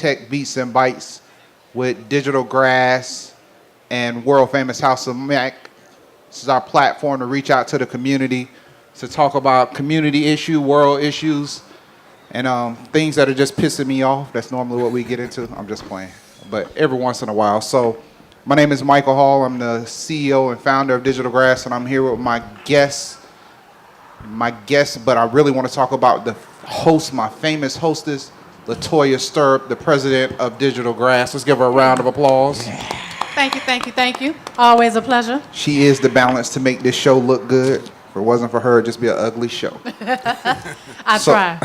Tech Beats and Bytes with Digital Grass and world famous House of Mac. This is our platform to reach out to the community, to talk about community issue, world issues, and things that are just pissing me off. That's normally what we get into. I'm just playing, but every once in a while. So my name is Michael Hall. I'm the CEO and founder of Digital Grass, and I'm here with my guest, but I really want to talk about the host, my famous hostess, LaToya Stirrup, the president of Digital Grass. Let's give her a round of applause. Thank you. Always a pleasure. She is the balance to make this show look good. If it wasn't for her, it'd just be an ugly show. I try.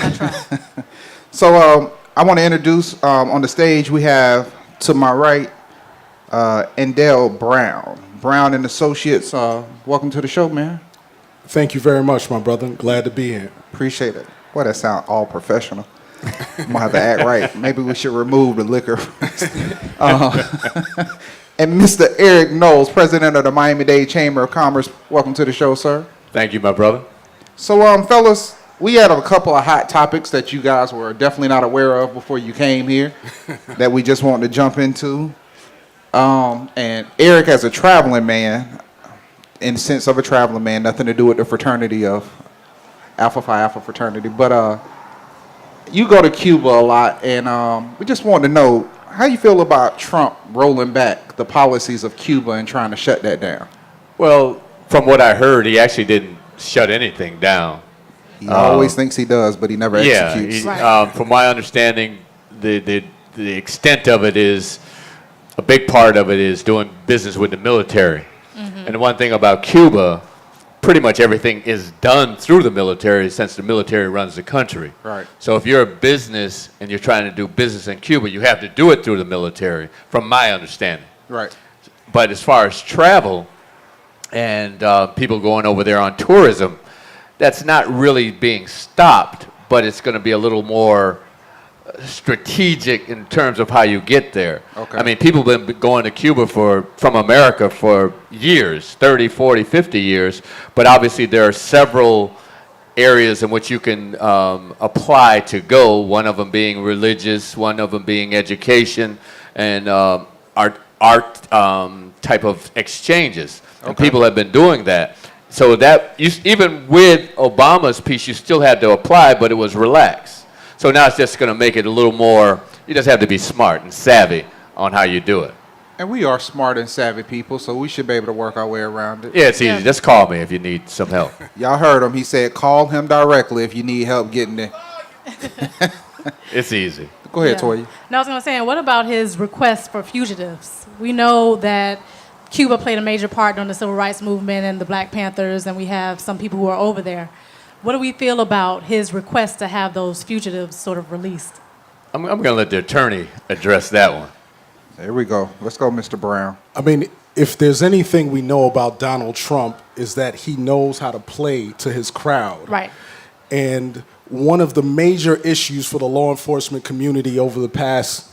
So I want to introduce, on the stage, we have, to my right, Endell Brown. Brown and Associates, welcome to the show, man. Thank you very much, my brother. Glad to be here. Appreciate it. Boy, that sound all professional. I'm gonna have to act right. Maybe we should remove the liquor. And Mr. Eric Knowles, president of the Miami-Dade Chamber of Commerce. Welcome to the show, sir. Thank you, my brother. So, fellas, we had a couple of hot topics that you guys were definitely not aware of before you came here that we just wanted to jump into. And Eric, as a traveling man, in the sense of a traveling man, nothing to do with the fraternity of Alpha Phi Alpha fraternity, but you go to Cuba a lot, and we just wanted to know how you feel about Trump rolling back the policies of Cuba and trying to shut that down. Well, from what I heard, he actually didn't shut anything down. He always thinks he does, but he never executes. From my understanding, the extent of it is, a big part of it is doing business with the military. Mm-hmm. And the one thing about Cuba, pretty much everything is done through the military since the military runs the country. Right. So if you're a business and you're trying to do business in Cuba, you have to do it through the military, from my understanding. Right. But as far as travel and people going over there on tourism, that's not really being stopped, but it's going to be a little more strategic in terms of how you get there. Okay. I mean, people have been going to Cuba from America for years, 30, 40, 50 years, but obviously there are several areas in which you can apply to go, one of them being religious, one of them being education, and art type of exchanges. Okay. And people have been doing that. So that, even with Obama's piece, you still had to apply, but it was relaxed. So now it's just going to make it a little more, you just have to be smart and savvy on how you do it. And we are smart and savvy people, so we should be able to work our way around it. Yeah, it's easy. Just call me if you need some help. Y'all heard him. He said call him directly if you need help getting there. It's easy. Go ahead, Toya. No, I was going to say, what about his request for fugitives? We know that Cuba played a major part in the civil rights movement and the Black Panthers, and we have some people who are over there. What do we feel about his request to have those fugitives sort of released? I'm going to let the attorney address that one. There we go. Let's go, Mr. Brown. I mean, if there's anything we know about Donald Trump is that he knows how to play to his crowd. Right. And one of the major issues for the law enforcement community over the past,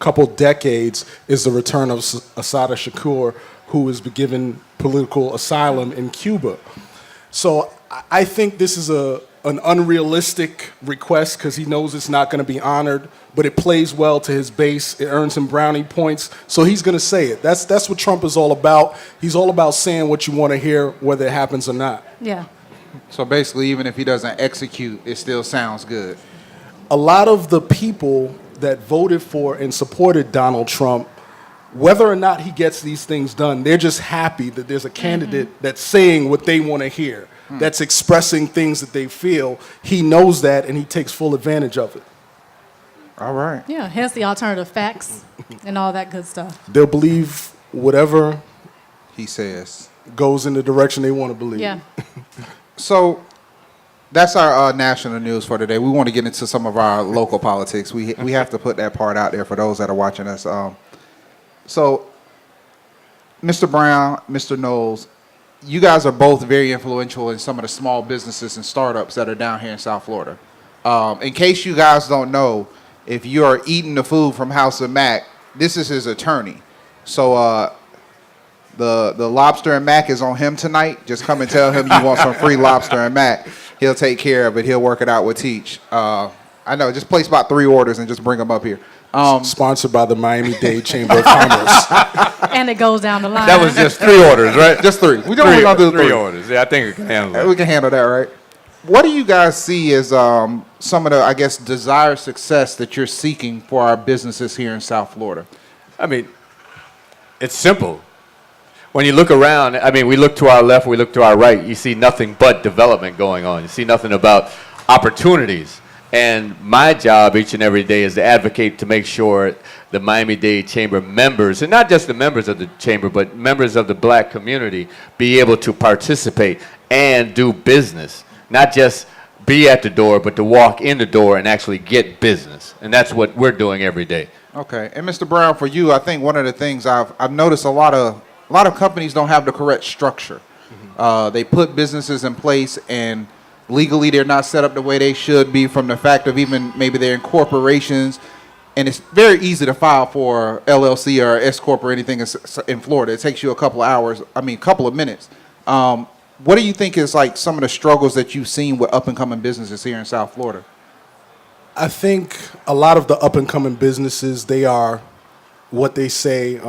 couple decades is the return of Assata Shakur, who is given political asylum in Cuba. So I think this is an unrealistic request because he knows it's not going to be honored, but it plays well to his base. It earns him brownie points, so he's going to say it. That's what Trump is all about. He's all about saying what you want to hear, whether it happens or not. Yeah. So basically, even if he doesn't execute, it still sounds good. A lot of the people that voted for and supported Donald Trump, whether or not he gets these things done, they're just happy that there's a candidate that's saying what they want to hear, that's expressing things that they feel. He knows that, and he takes full advantage of it. All right. Yeah, hence the alternative facts and all that good stuff. They'll believe whatever He says. goes in the direction they want to believe. Yeah. So that's our national news for today. We want to get into some of our local politics. We have to put that part out there for those that are watching us. So, Mr. Brown, Mr. Knowles, you guys are both very influential in some of the small businesses and startups that are down here in South Florida. In case you guys don't know, if you're eating the food from House of Mac, this is his attorney. So the lobster and mac is on him tonight. Just come and tell him you want some free lobster and mac. He'll take care of it. He'll work it out with Teach. I know, just place about 3 orders and just bring them up here. Sponsored by the Miami-Dade Chamber of Commerce. And it goes down the line. That was just 3 orders, right? Just 3. We don't want to do 3 orders. Yeah, I think we can handle that. We can handle that, right? What do you guys see as some of the, I guess, desired success that you're seeking for our businesses here in South Florida? I mean, it's simple. When you look around, I mean, we look to our left, we look to our right, you see nothing but development going on. You see nothing about opportunities. And my job each and every day is to advocate to make sure the Miami-Dade Chamber members, and not just the members of the Chamber, but members of the black community, be able to participate and do business. Not just be at the door, but to walk in the door and actually get business. And that's what we're doing every day. Okay. And Mr. Brown, for you, I think one of the things I've noticed a lot of companies don't have the correct structure. They put businesses in place and legally they're not set up the way they should be, from the fact of even maybe they're in corporations. And it's very easy to file for LLC or S Corp or anything in Florida. It takes you a couple of minutes. What do you think is like some of the struggles that you've seen with up-and-coming businesses here in South Florida? I think a lot of the up-and-coming businesses, they are what they say,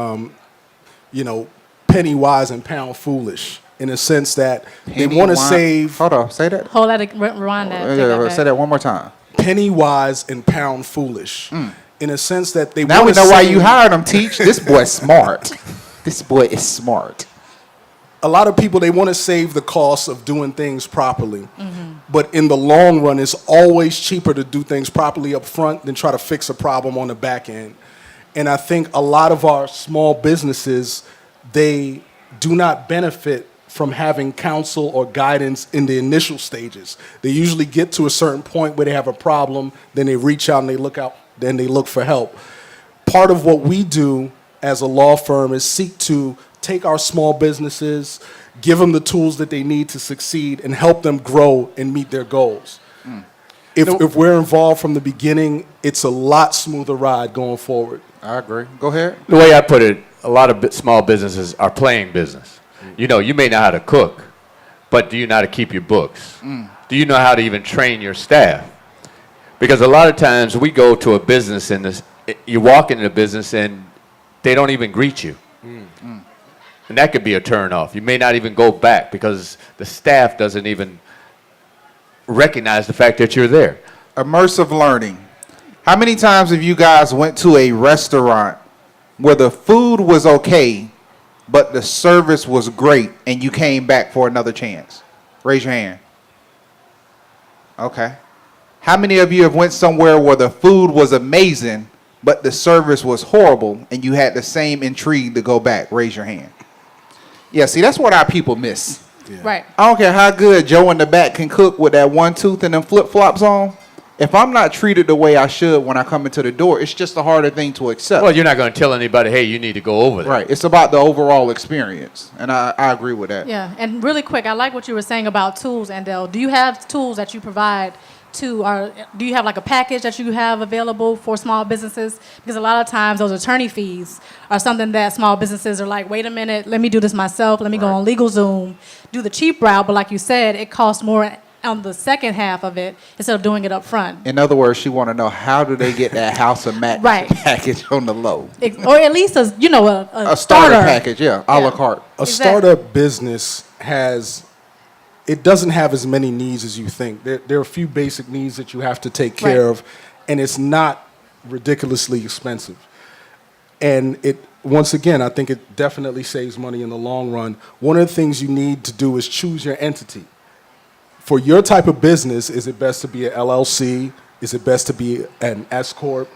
penny wise and pound foolish, in a sense that they want to save. Hold on, say that. Hold that, rewind that. Say that one more time. Penny wise and pound foolish, in a sense that they Now want we to know why save. you hired him, Teach. This boy's smart. This boy is smart. A lot of people, they want to save the cost of doing things properly. But in the long run, it's always cheaper to do things properly up front than try to fix a problem on the back end. And I think a lot of our small businesses, they do not benefit from having counsel or guidance in the initial stages. They usually get to a certain point where they have a problem, then they reach out and then they look for help. Part of what we do as a law firm is seek to take our small businesses, give them the tools that they need to succeed, and help them grow and meet their goals. If we're involved from the beginning, it's a lot smoother ride going forward. I agree. Go ahead. The way I put it, a lot of small businesses are playing business. You know, you may know how to cook, but do you know how to keep your books? Do you know how to even train your staff? Because a lot of times we go to a business and you walk into the business and they don't even greet you. And that could be a turn off. You may not even go back because the staff doesn't even recognize the fact that you're there. Immersive learning. How many times have you guys went to a restaurant where the food was okay, but the service was great, and you came back for another chance? Raise your hand. Okay. How many of you have went somewhere where the food was amazing, but the service was horrible, and you had the same intrigue to go back? Raise your hand. Yeah, see, that's what our people miss. Yeah. Right. I don't care how good Joe in the back can cook with that one tooth and them flip-flops on. If I'm not treated the way I should when I come into the door, it's just a harder thing to accept. Well, you're not going to tell anybody, hey, you need to go over there. Right. It's about the overall experience. And I agree with that. Yeah, and really quick, I like what you were saying about tools, Andel. Do you have tools that you provide do you have like a package that you have available for small businesses? Because a lot of times those attorney fees are something that small businesses are like, wait a minute, let me do this myself. Let me go on LegalZoom, do the cheap route. But like you said, it costs more on the second half of it instead of doing it up front. In other words, she want to know, how do they get that House of Mac package on the low? Or at least a starter package, a la carte. A startup business doesn't have as many needs as you think. There are a few basic needs that you have to take care of, and it's not ridiculously expensive. And once again, I think it definitely saves money in the long run. One of the things you need to do is choose your entity. For your type of business, is it best to be an LLC? Is it best to be an S Corp?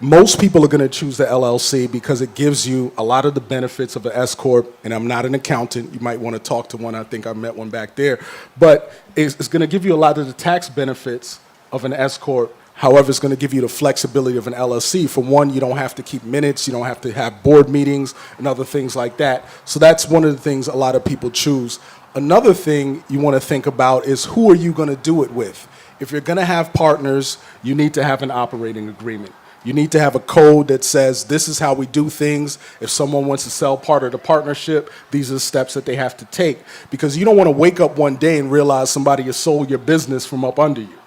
Most people are going to choose the LLC because it gives you a lot of the benefits of an S Corp. And I'm not an accountant. You might want to talk to one. I think I met one back there. But it's going to give you a lot of the tax benefits of an S Corp. However, it's going to give you the flexibility of an LLC. For one, you don't have to keep minutes. You don't have to have board meetings and other things like that. So that's one of the things a lot of people choose. Another thing you want to think about is, who are you going to do it with? If you're going to have partners, you need to have an operating agreement. You need to have a code that says, this is how we do things. If someone wants to sell part of the partnership, these are the steps that they have to take. Because you don't want to wake up one day and realize somebody has sold your business from up under you.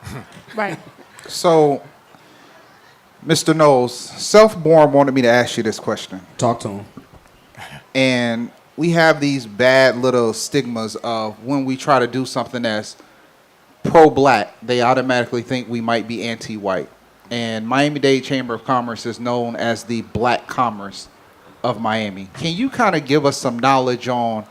Right. So Mr. Knowles, Self-Born wanted me to ask you this question. Talk to him. And we have these bad little stigmas of when we try to do something that's pro-black, they automatically think we might be anti-white. And Miami-Dade Chamber of Commerce is known as the black commerce of Miami. Can you kind of give us some knowledge on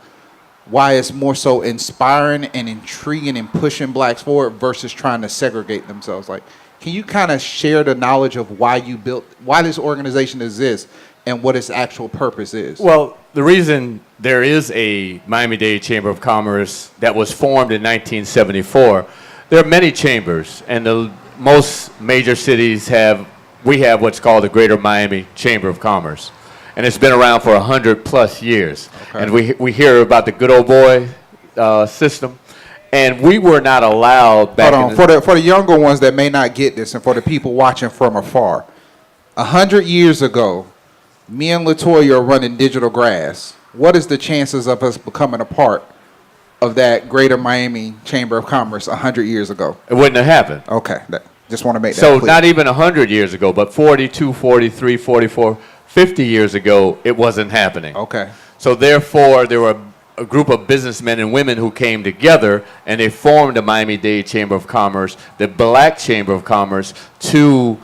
why it's more so inspiring and intriguing and pushing blacks forward versus trying to segregate themselves? Like, can you kind of share the knowledge of why this organization exists and what its actual purpose is? Well, the reason there is a Miami-Dade Chamber of Commerce that was formed in 1974, there are many chambers, and the most major cities we have what's called the Greater Miami Chamber of Commerce. And it's been around for 100+ years. Okay. And we hear about the good old boy system. And we were not allowed back for the younger ones that may not get this, and for the people watching from afar, 100 years ago, me and LaToya are running Digital Grass. What is the chances of us becoming a part of that Greater Miami Chamber of Commerce 100 years ago? It wouldn't have happened. Okay, just want to make that so clear. Not even 100 years ago, but 42, 43, 44, 50 years ago, it wasn't happening. Okay. So therefore, there were a group of businessmen and women who came together, and they formed the Miami-Dade Chamber of Commerce, the Black Chamber of Commerce, to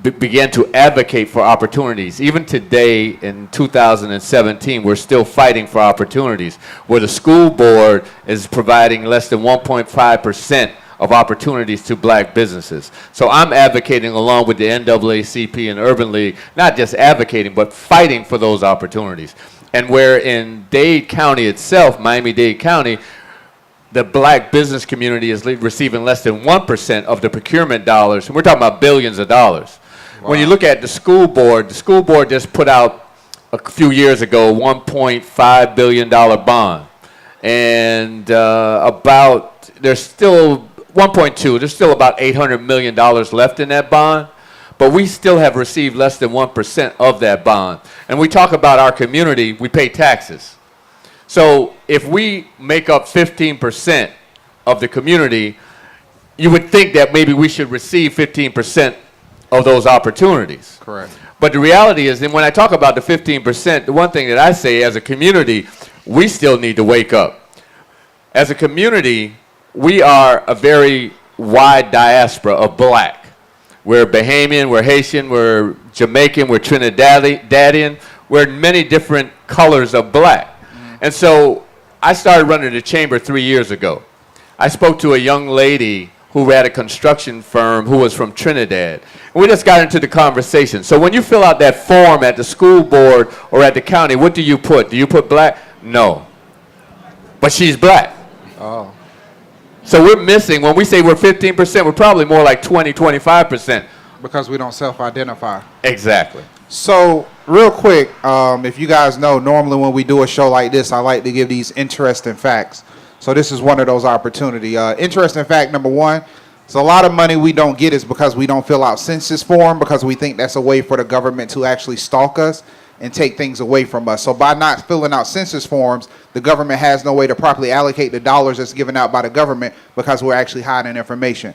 begin to advocate for opportunities. Even today, in 2017, we're still fighting for opportunities, where the school board is providing less than 1.5% of opportunities to black businesses. So I'm advocating along with the NAACP and Urban League, not just advocating, but fighting for those opportunities. And where in Dade County itself, Miami-Dade County, the black business community is receiving less than 1% of the procurement dollars, and we're talking about billions of dollars. Wow. When you look at the school board just put out a few years ago a $1.5 billion bond. And there's still 1.2, there's still about $800 million left in that bond. But we still have received less than 1% of that bond. And we talk about our community, we pay taxes. So if we make up 15% of the community, you would think that maybe we should receive 15% of those opportunities. Correct. But the reality is, and when I talk about the 15%, the one thing that I say as a community, we still need to wake up. As a community, we are a very wide diaspora of black. We're Bahamian, we're Haitian, we're Jamaican, we're Trinidadian. We're many different colors of black. And so I started running the chamber 3 years ago. I spoke to a young lady who had a construction firm who was from Trinidad. And we just got into the conversation. So when you fill out that form at the school board or at the county, what do you put? Do you put black? No. But she's black. Oh. So we're missing, when we say we're 15%, we're probably more like 20, 25%. Because we don't self-identify. Exactly. So, real quick, if you guys know, normally when we do a show like this, I like to give these interesting facts. So this is one of those opportunities. Interesting fact number one, so a lot of money we don't get is because we don't fill out census form, because we think that's a way for the government to actually stalk us and take things away from us. So by not filling out census forms, the government has no way to properly allocate the dollars that's given out by the government because we're actually hiding information.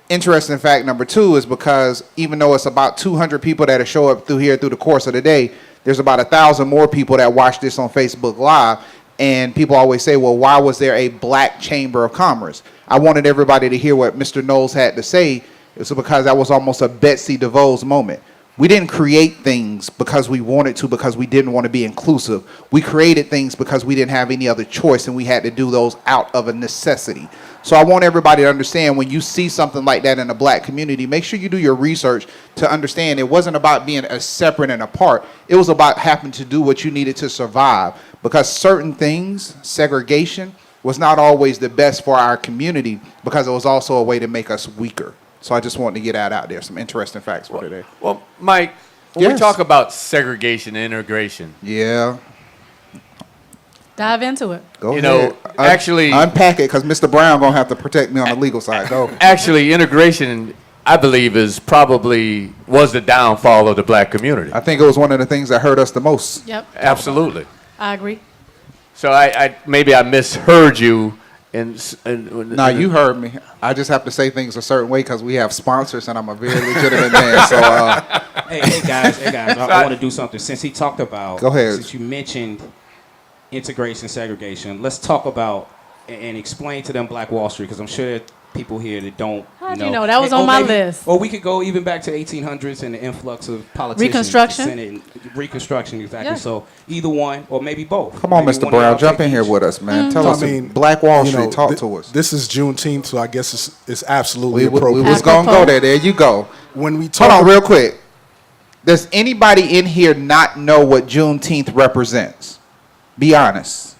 Interesting fact number two is because even though it's about 200 people that show up through here through the course of the day, there's about 1,000 more people that watch this on Facebook Live. And people always say, well, why was there a black chamber of commerce? I wanted everybody to hear what Mr. Knowles had to say. It's because that was almost a Betsy DeVos moment. We didn't create things because we wanted to, because we didn't want to be inclusive. We created things because we didn't have any other choice, and we had to do those out of a necessity. So I want everybody to understand, when you see something like that in the black community, make sure you do your research to understand it wasn't about being a separate and apart. It was about having to do what you needed to survive, because certain things, segregation, was not always the best for our community, because it was also a way to make us weaker. So I just wanted to get that out there. Some interesting facts for today. Well, Mike, when we talk about segregation and integration. Yeah. Dive into it. Go ahead. Know, actually. Unpack it, because Mr. Brown going to have to protect me on the legal side. Go. Actually, integration, I believe, was the downfall of the black community. I think it was one of the things that hurt us the most. Yep. Absolutely. I agree. So maybe I misheard you Now you heard me. I just have to say things a certain way because we have sponsors, and I'm a very legitimate man. So, hey guys, I want to do something. Since he talked about, Go ahead. Since you mentioned integration, segregation, let's talk about and explain to them Black Wall Street, because I'm sure there are people here that don't. How'd you know? That was on my list. Or we could go even back to 1800s and the influx of politicians. Reconstruction. Senate and Reconstruction, exactly. Yeah. So either one, or maybe both. come on, Maybe Mr. one of Brown, y'all jump take in here each. with us, man. Tell I us, mean, Black Wall you know, Street, talk to us. This is Juneteenth, so I guess it's absolutely We appropriate. was going to go there. There you go. When we Hold talk on, real quick. Does anybody in here not know what Juneteenth represents? Be honest.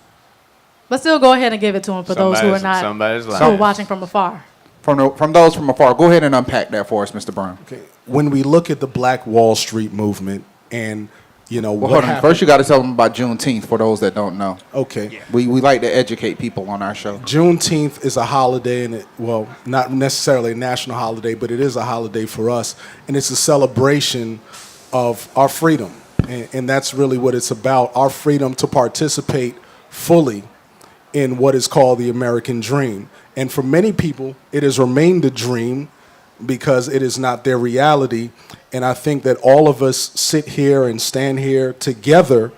But still, go ahead and give it to him for those who are not Somebody's who are lying. watching from afar. From those from afar, go ahead and unpack that for us, Mr. Brown. Okay. When we look at the Black Wall Street movement and, you know, Well, what hold on. happened. First, you got to tell them about Juneteenth for those that don't know. Okay. We like to educate people on our show. Juneteenth is a holiday, and well, not necessarily a national holiday, but it is a holiday for us, and it's a celebration of our freedom, and that's really what it's about, our freedom to participate fully in what is called the American dream. And for many people, it has remained a dream because it is not their reality, and I think that all of us sit here and stand here together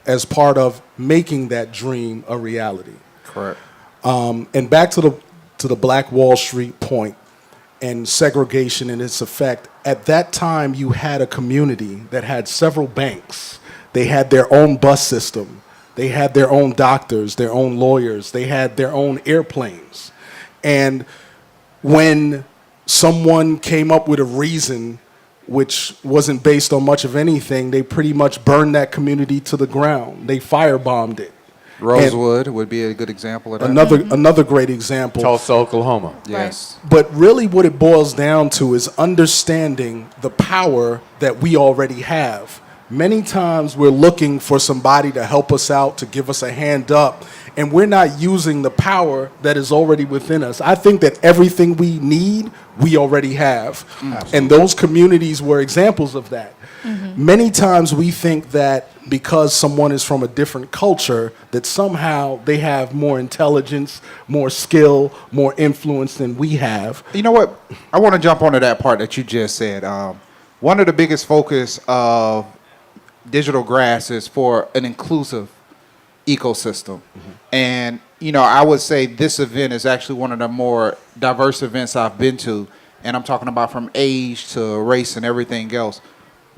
as part of making that dream a reality. Correct. And back to the Black Wall Street point and segregation and its effect. At that time, you had a community that had several banks. They had their own bus system. They had their own doctors, their own lawyers. They had their own airplanes. And when someone came up with a reason which wasn't based on much of anything, they pretty much burned that community to the ground. They firebombed it. Rosewood would be a good example of that. Another great example. Tulsa, Oklahoma. Yes. But really what it boils down to is understanding the power that we already have. Many times we're looking for somebody to help us out, to give us a hand up, and we're not using the power that is already within us. I think that everything we need, we already have. And those communities were examples of that. Many times we think that because someone is from a different culture, that somehow they have more intelligence, more skill, more influence than we have. You know what? I want to jump onto that part that you just said. One of the biggest focus of digital grass is for an inclusive ecosystem. And, you know, I would say this event is actually one of the more diverse events I've been to. And I'm talking about from age to race and everything else.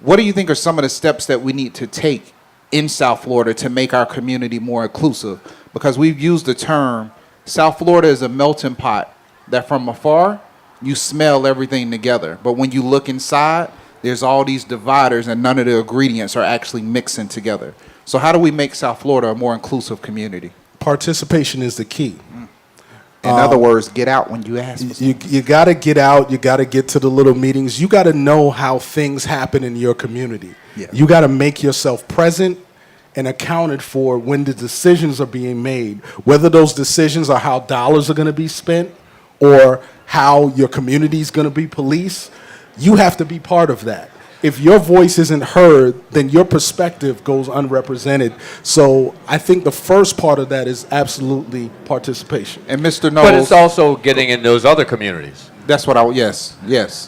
What do you think are some of the steps that we need to take in South Florida to make our community more inclusive? Because we've used the term, South Florida is a melting pot that from afar, you smell everything together. But when you look inside, there's all these dividers and none of the ingredients are actually mixing together. So how do we make South Florida a more inclusive community? Participation is the key. In other words, get out when you ask for something. You got to get out. You got to get to the little meetings. You got to know how things happen in your community. Yeah. You got to make yourself present and accounted for when the decisions are being made, whether those decisions are how dollars are going to be spent or how your community is going to be policed. You have to be part of that. If your voice isn't heard, then your perspective goes unrepresented. So I think the first part of that is absolutely participation. And Mr. Knowles, But it's also getting in those other communities. that's what yes.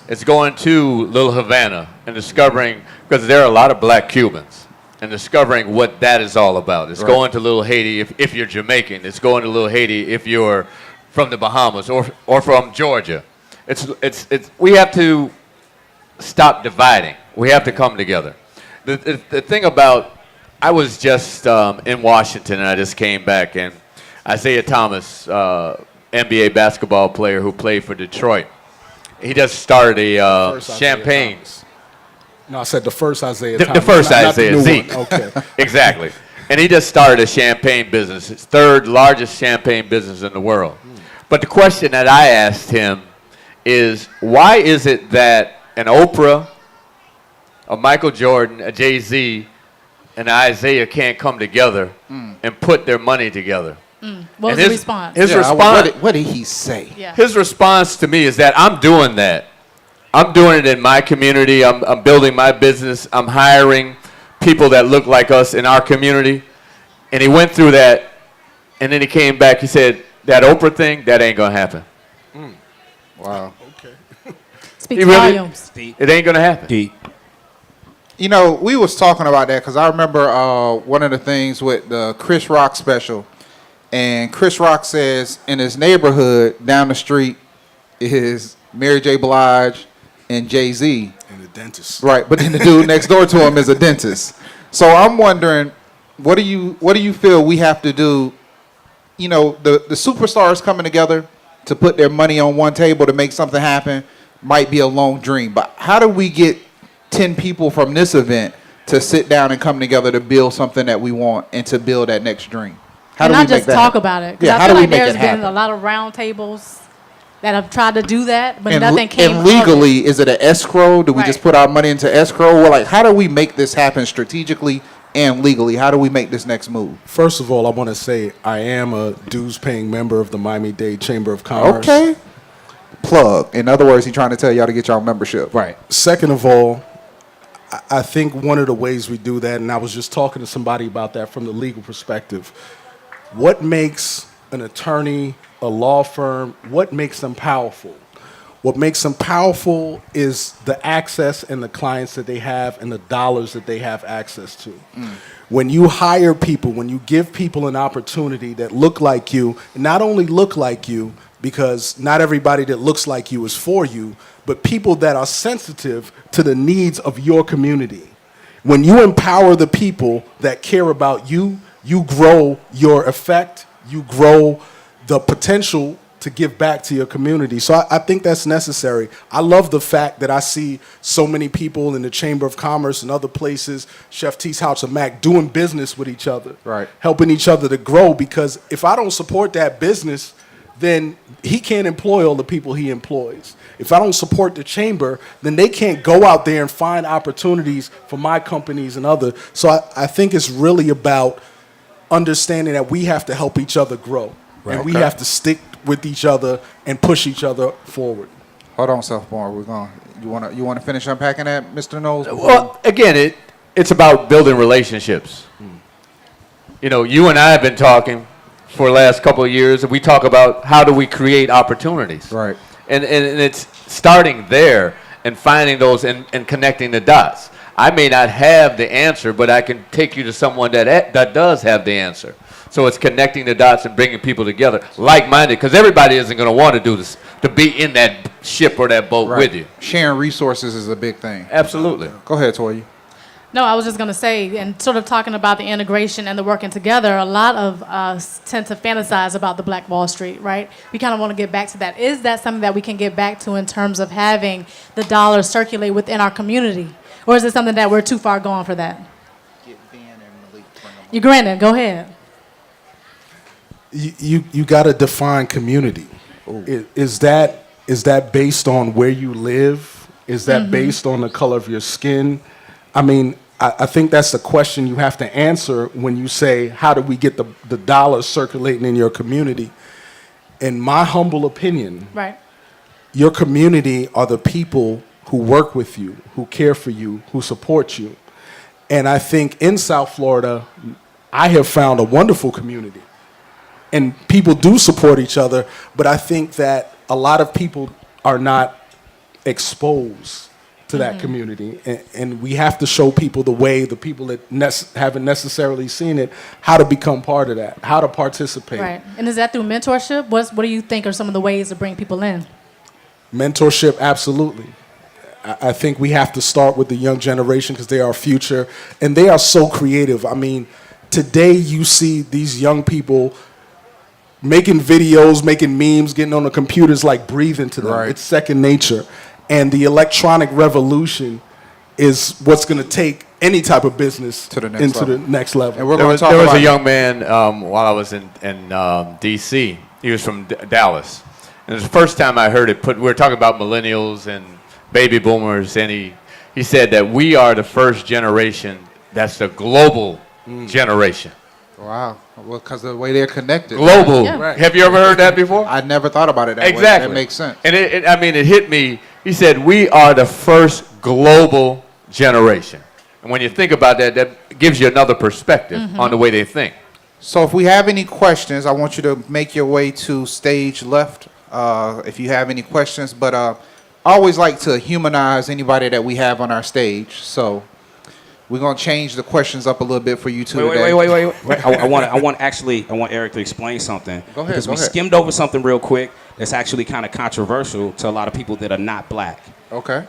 It's going to Little Havana and discovering, because there are a lot of black Cubans, and discovering what that is all about. It's Right. going to Little Haiti if you're Jamaican. It's going to Little Haiti if you're from the Bahamas or from Georgia. It's we have to stop dividing. We have to come together. The thing about, I was just in Washington and I just came back, and Isaiah Thomas, NBA basketball player who played for Detroit, he just started a First Isaiah champagne. Thomas. No, I said the first Isaiah The Thomas, first not the Isaiah, new Zeke. one. Okay. Exactly. And he just started a champagne business, his third largest champagne business in the world. But the question that I asked him is, why is it that an Oprah, a Michael Jordan, a Jay-Z, and Isaiah can't come together and put their money together? What was And the response? His Yeah, response. what did he say? Yeah. His response to me is that I'm doing that. I'm doing it in my community. I'm building my business. I'm hiring people that look like us in our community. And he went through that, and then he came back. He said, that Oprah thing, that ain't gonna happen. Wow. Speaks He really- volumes. It ain't gonna happen. Deep. You know, we was talking about that because I remember one of the things with the Chris Rock special, and Chris Rock says in his neighborhood down the street is Mary J. Blige and Jay-Z. And the dentist. Right, but then the dude next door to him is a dentist. So I'm wondering, what do you feel we have to do? You know, the superstars coming together to put their money on one table to make something happen might be a long dream, but how do we get 10 people from this event to sit down and come together to build something that we want and to build that next dream? How And do we not make just that talk happen? about it. 'Cause Yeah, I how feel do we like make there's it been happen? a lot of round tables that have tried to do that, but And, nothing came and of it. legally, is it an escrow? Do we just Right. put our money into escrow? Well, like, how do we make this happen strategically and legally? How do we make this next move? First of all, I want to say I am a dues-paying member of the Miami-Dade Chamber of Commerce. Okay. Plug. In other words, he's trying to tell y'all to get y'all membership. Right. Second of all, I think one of the ways we do that, and I was just talking to somebody about that from the legal perspective, what makes an attorney, a law firm, what makes them powerful? What makes them powerful is the access and the clients that they have and the dollars that they have access to. When you hire people, when you give people an opportunity that look like you, and not only look like you, because not everybody that looks like you is for you, but people that are sensitive to the needs of your community. When you empower the people that care about you, you grow your effect, you grow the potential to give back to your community. So I think that's necessary. I love the fact that I see so many people in the Chamber of Commerce and other places, Chef T's House of Mac, doing business with each other, Right. helping each other to grow, because if I don't support that business, then he can't employ all the people he employs. If I don't support the chamber, then they can't go out there and find opportunities for my companies and other. So I think it's really about understanding that we have to help each other grow. And we have to stick with each other and push each other forward. Hold on, Self-Born. We're going. You want to finish unpacking that, Mr. Knowles? Well, again, it's about building relationships. You know, you and I have been talking for the last couple of years, and we talk about how do we create opportunities. Right. And it's starting there and finding those and connecting the dots. I may not have the answer, but I can take you to someone that does have the answer. So it's connecting the dots and bringing people together, like-minded, because everybody isn't going to want to do this, to be in that ship or that boat with you. Sharing resources is a big thing. Absolutely. Go ahead, Toya. No, I was just going to say, and sort of talking about the integration and the working together, a lot of us tend to fantasize about the Black Wall Street, right? We kind of want to get back to that. Is that something that we can get back to in terms of having the dollar circulate within our community? Or is it something that we're too far gone for that? You're grinning. Go ahead. You got to define community. Is that based on where you live? Is that based on the color of your skin? I mean, I think that's the question you have to answer when you say, how do we get the dollars circulating in your community? In my humble opinion, Right. your community are the people who work with you, who care for you, who support you. And I think in South Florida, I have found a wonderful community. And people do support each other, but I think that a lot of people are not exposed to that community. And we have to show people the way, the people that haven't necessarily seen it, how to become part of that, how to participate. Right. And is that through mentorship? What do you think are some of the ways to bring people in? Mentorship, absolutely. I think we have to start with the young generation because they are our future, and they are so creative. I mean, today you see these young people making videos, making memes, getting on the computers like breathing to them. Right. It's second nature. And the electronic revolution is what's going to take any type of business To the next into level. the next level. And we're There going was, to talk there was about a young man while I was in D.C. He was from Dallas. And it was the first time I heard it we were talking about millennials and baby boomers, and he said that we are the first generation that's the global generation. Wow. Well, because of the way they're connected. Global. Yeah. Right. Have you ever heard that before? I never thought about it that way. Exactly. That makes sense. And it hit me. He said, we are the first global generation. And when you think about that, that gives you another perspective on the way they think. So if we have any questions, I want you to make your way to stage left if you have any questions. But I always like to humanize anybody that we have on our stage. So we're going to change the questions up a little bit for you two today. Wait. I want Eric to explain something. Go ahead, Because go we ahead. skimmed over something real quick that's actually kind of controversial to a lot of people that are not black. Okay.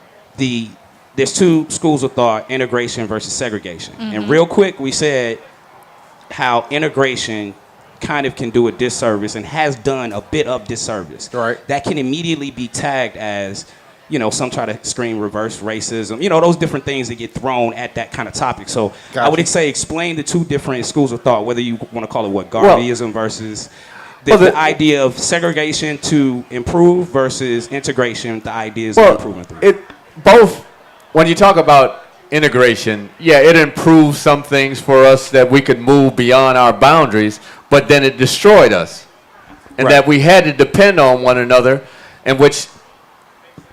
There's two schools of thought, integration versus segregation. And real quick, we said how integration kind of can do a disservice and has done a bit of disservice. Right. That can immediately be tagged as, some try to scream reverse racism, those different things that get thrown at that kind of topic. So I would say explain the two different schools of thought, whether you want to call it Garveyism versus the idea of segregation to improve versus integration, the ideas of improvement. When you talk about integration, it improves some things for us that we could move beyond our boundaries, but then it destroyed us. And that we had to depend on one another, and which,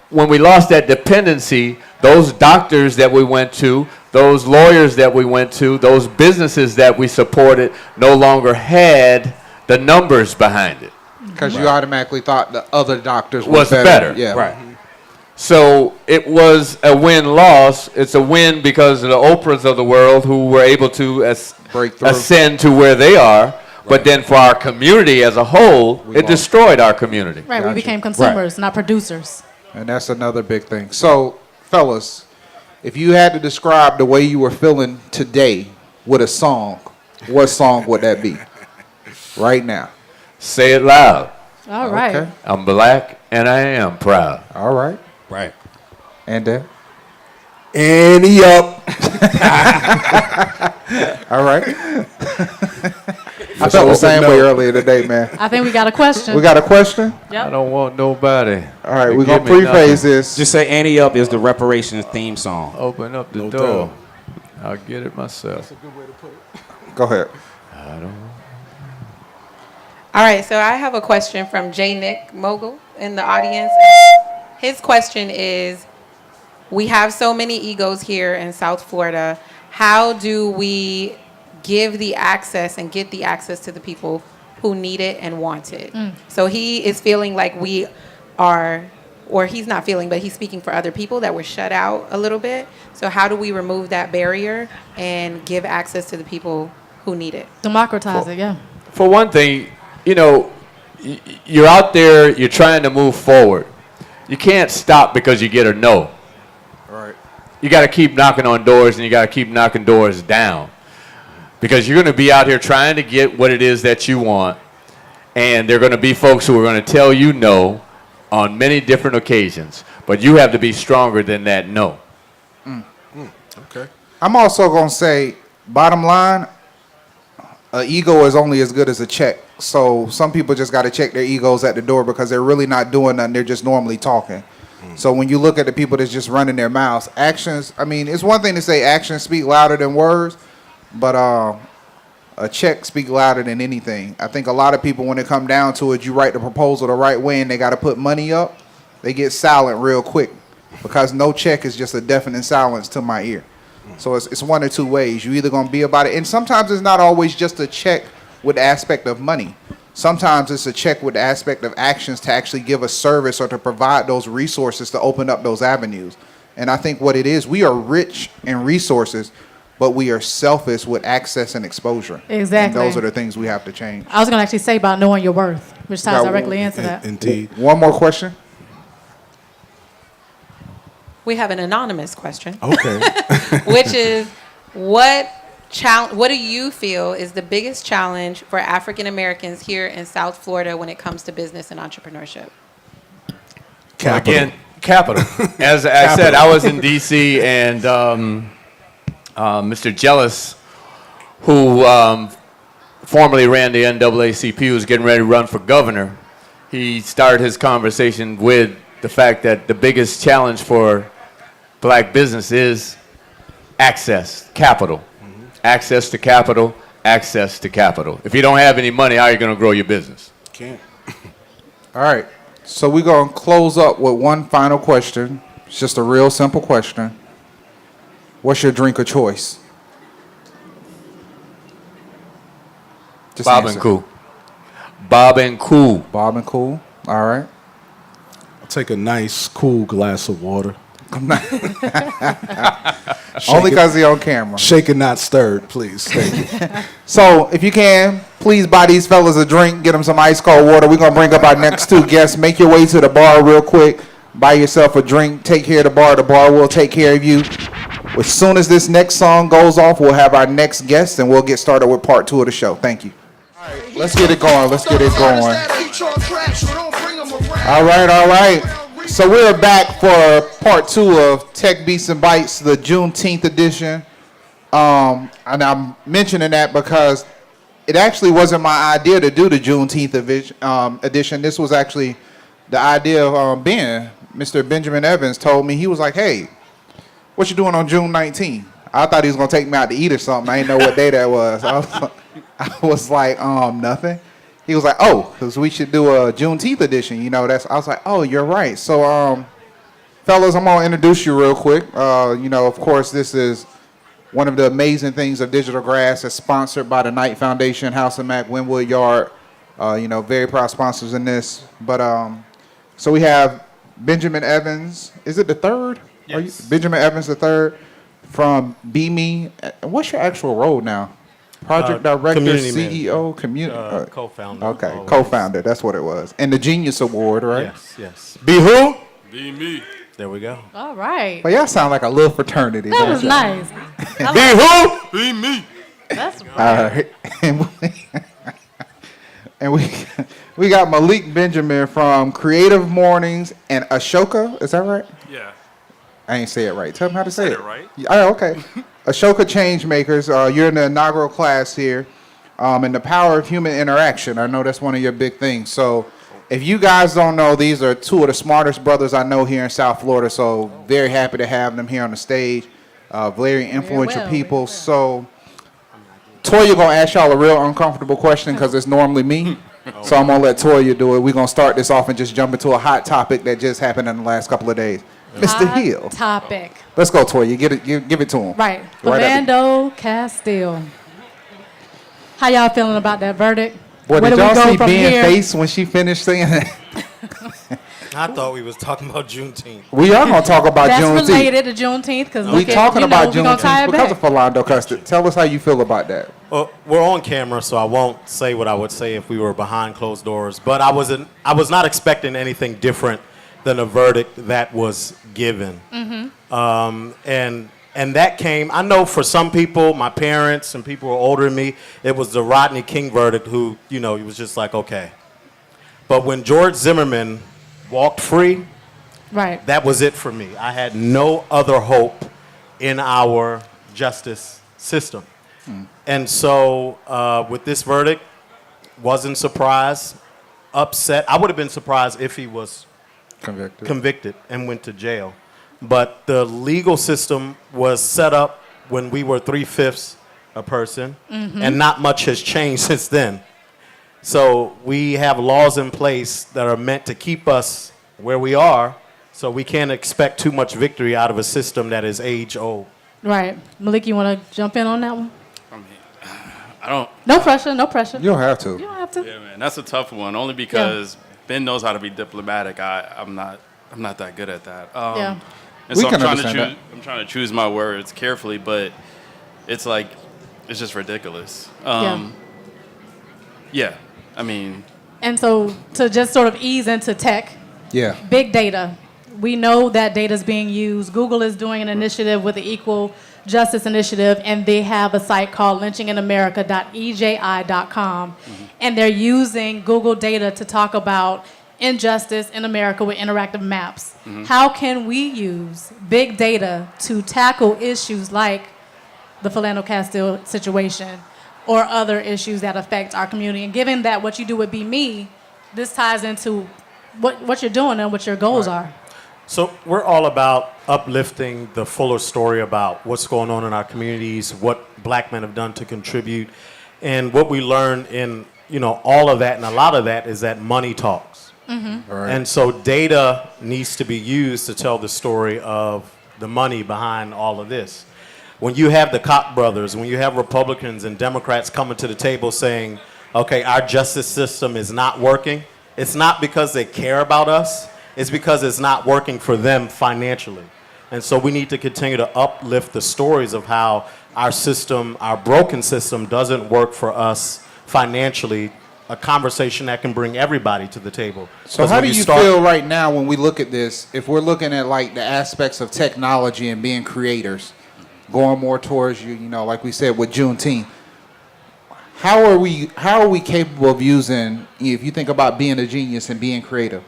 when we lost that dependency, those doctors that we went to, those lawyers that we went to, those businesses that we supported no longer had the numbers behind it. Because you automatically thought the other doctors Was better. Yeah. Right. So it was a win-loss. It's a win because of the Oprahs of the world who were able to Break through. ascend to where they are. But then for our community as a whole, it destroyed our community. Right, Gotcha. we became consumers, not producers. And that's another big thing. So, fellas, if you had to describe the way you were feeling today with a song, what song would that be? Right now. Say it loud. All right. Okay. I'm black and I am proud. All right. Right. And then? Annie up. All right. I felt the same way earlier today, man. I think we got a question. We got a question? I Yep. don't want nobody. All right, to we're going to give me preface nothing. this. Just say Annie Up is the reparations theme song. Open up the No door. doubt. I'll get it myself. Go ahead. All right, so I have a question from J. Nick Mogul in the audience. His question is, we have so many egos here in South Florida. How do we give the access and get the access to the people who need it and want it? So he is feeling like we are, or he's not feeling, but he's speaking for other people, that we're shut out a little bit. So how do we remove that barrier and give access to the people who need it? Democratize it, yeah. For one thing, you're out there, you're trying to move forward. You can't stop because you get a no. Right. You got to keep knocking on doors, and you got to keep knocking doors down. Because you're going to be out here trying to get what it is that you want, and there are going to be folks who are going to tell you no on many different occasions. But you have to be stronger than that no. Okay. I'm also going to say, bottom line, an ego is only as good as a check. So some people just got to check their egos at the door because they're really not doing nothing. They're just normally talking. So when you look at the people that's just running their mouths, actions, I mean, it's one thing to say actions speak louder than words, but a check speak louder than anything. I think a lot of people, when it come down to it, you write the proposal the right way and they got to put money up, they get silent real quick because no check is just a deafening silence to my ear. So it's one or two ways. You either going to be about it, and sometimes it's not always just a check with the aspect of money. Sometimes it's a check with the aspect of actions to actually give a service or to provide those resources to open up those avenues. And I think what it is, we are rich in resources, but we are selfish with access and exposure. Exactly. And those are the things we have to change. I was going to actually say about knowing your worth, which ties Got directly into that. Indeed. One more question. We have an anonymous question, Okay. which is, what do you feel is the biggest challenge for African Americans here in South Florida when it comes to business and entrepreneurship? Capital. Again, capital. As I said, I was in D.C. and Mr. Jealous, who formerly ran the NAACP, was getting ready to run for governor. He started his conversation with the fact that the biggest challenge for black business is access, capital. Access to capital, access to capital. If you don't have any money, how are you going to grow your business? Can't. All right. So we're going to close up with one final question. It's just a real simple question. What's your drink of choice? Just Bob answer. and Cool. Bob and Cool. Bob and Cool. All right. I'll take a nice, cool glass of water. Only because he on camera. Shaken, not stirred, please. Thank you. So if you can, please buy these fellas a drink. Get them some ice cold water. We're going to bring up our next two guests. Make your way to the bar real quick. Buy yourself a drink. Take care of the bar. The bar will take care of you. As soon as this next song goes off, we'll have our next guest, and we'll get started with part 2 of the show. Thank you. All right, let's get it going. Let's get it going. All right. So we're back for part 2 of Tech Beats and Bytes, the Juneteenth edition. And I'm mentioning that because it actually wasn't my idea to do the Juneteenth edition. This was actually the idea of Mr. Benjamin Evans told me. He was like, hey, what you doing on June 19th? I thought he was going to take me out to eat or something. I didn't know what day that was. I was like, nothing. He was like, oh, because we should do a Juneteenth edition. I was like, oh, you're right. So, fellas, I'm going to introduce you real quick. Of course, this is one of the amazing things of Digital Grass. It's sponsored by the Knight Foundation, House of Mac, Wynwood Yard. Very proud sponsors in this. But, so we have Benjamin Evans. Is it the third? Yes. Benjamin Evans the third from Be Me. What's your actual role now? Project director, community CEO, community. Co-founder. Okay, always. co-founder. That's what it was. And the Genius Award, right? Yes. Be who? Be me. There we go. All right. Well, y'all sound like a little fraternity. That don't was y'all? nice. Be who? Be me. That's All right. right. And we got Malik Benjamin from Creative Mornings and Ashoka. Is that right? Yeah. I ain't say it right. Tell me how to say Said it. it right. Oh, okay. Ashoka Changemakers. You're in the inaugural class here, and the power of human interaction. I know that's one of your big things. So, if you guys don't know, these are two of the smartest brothers I know here in South Florida. So, very happy to have them here on the stage. Very influential well, people. So, Toya gonna ask y'all a real uncomfortable question because it's normally me. So I'm gonna let Toya do it. We're gonna start this off and just jump into a hot topic that just happened in the last couple of days. Mr. Hot Hill. topic. Let's go, Toya. Give it to him. Right. Right at Philando Castile. How y'all feeling about that verdict? Boy, Where did do we y'all go see from Ben's here? face when she finished saying that? I thought we was talking about Juneteenth. We are gonna talk about That's Juneteenth. related to Juneteenth because We talking about we gonna tie Juneteenth it because back. of Philando Castile. Tell us how you feel about that. Well, we're on camera, so I won't say what I would say if we were behind closed doors. But I was not expecting anything different than a verdict that was given. And that came. I know for some people, my parents and people who are older than me, it was the Rodney King verdict. Who he was just like, okay. But when George Zimmerman walked free, Right. that was it for me. I had no other hope in our justice system. And so with this verdict, wasn't surprised, upset. I would have been surprised if he was convicted and went to jail. But the legal system was set up when we were 3/5 a person, and not much has changed since then. So we have laws in place that are meant to keep us where we are, so we can't expect too much victory out of a system that is age old. Right. Malik, you want to jump in on that one? I don't. No pressure. No pressure. You don't have to. You don't have to. Yeah, man. That's a tough one. Only because Ben knows how to be diplomatic. I'm not that good at that. Yeah. And We so can I'm trying to understand choose. I'm trying to choose my words carefully, but it's like it's just ridiculous. Yeah. I mean, And so to just sort of ease into tech, Yeah. big data. We know that data is being used. Google is doing an initiative with the Equal Justice Initiative, and they have a site called lynchinginamerica.eji.com. And they're using Google data to talk about injustice in America with interactive maps. How can we use big data to tackle issues like the Philando Castile situation or other issues that affect our community? And given that what you do would be me, this ties into what you're doing and what your goals are. So we're all about uplifting the fuller story about what's going on in our communities, what black men have done to contribute. And what we learned in, all of that and a lot of that is that money talks. Right. And so data needs to be used to tell the story of the money behind all of this. When you have the Koch brothers, when you have Republicans and Democrats coming to the table saying, okay, our justice system is not working, it's not because they care about us, it's because it's not working for them financially. And so we need to continue to uplift the stories of how our system, our broken system, doesn't work for us financially, a conversation that can bring everybody to the table. So 'Cause how when do you start- feel right now when we look at this, if we're looking at like the aspects of technology and being creators, going more towards you know, like we said with Juneteenth, how are we capable of using, if you think about being a genius and being creative,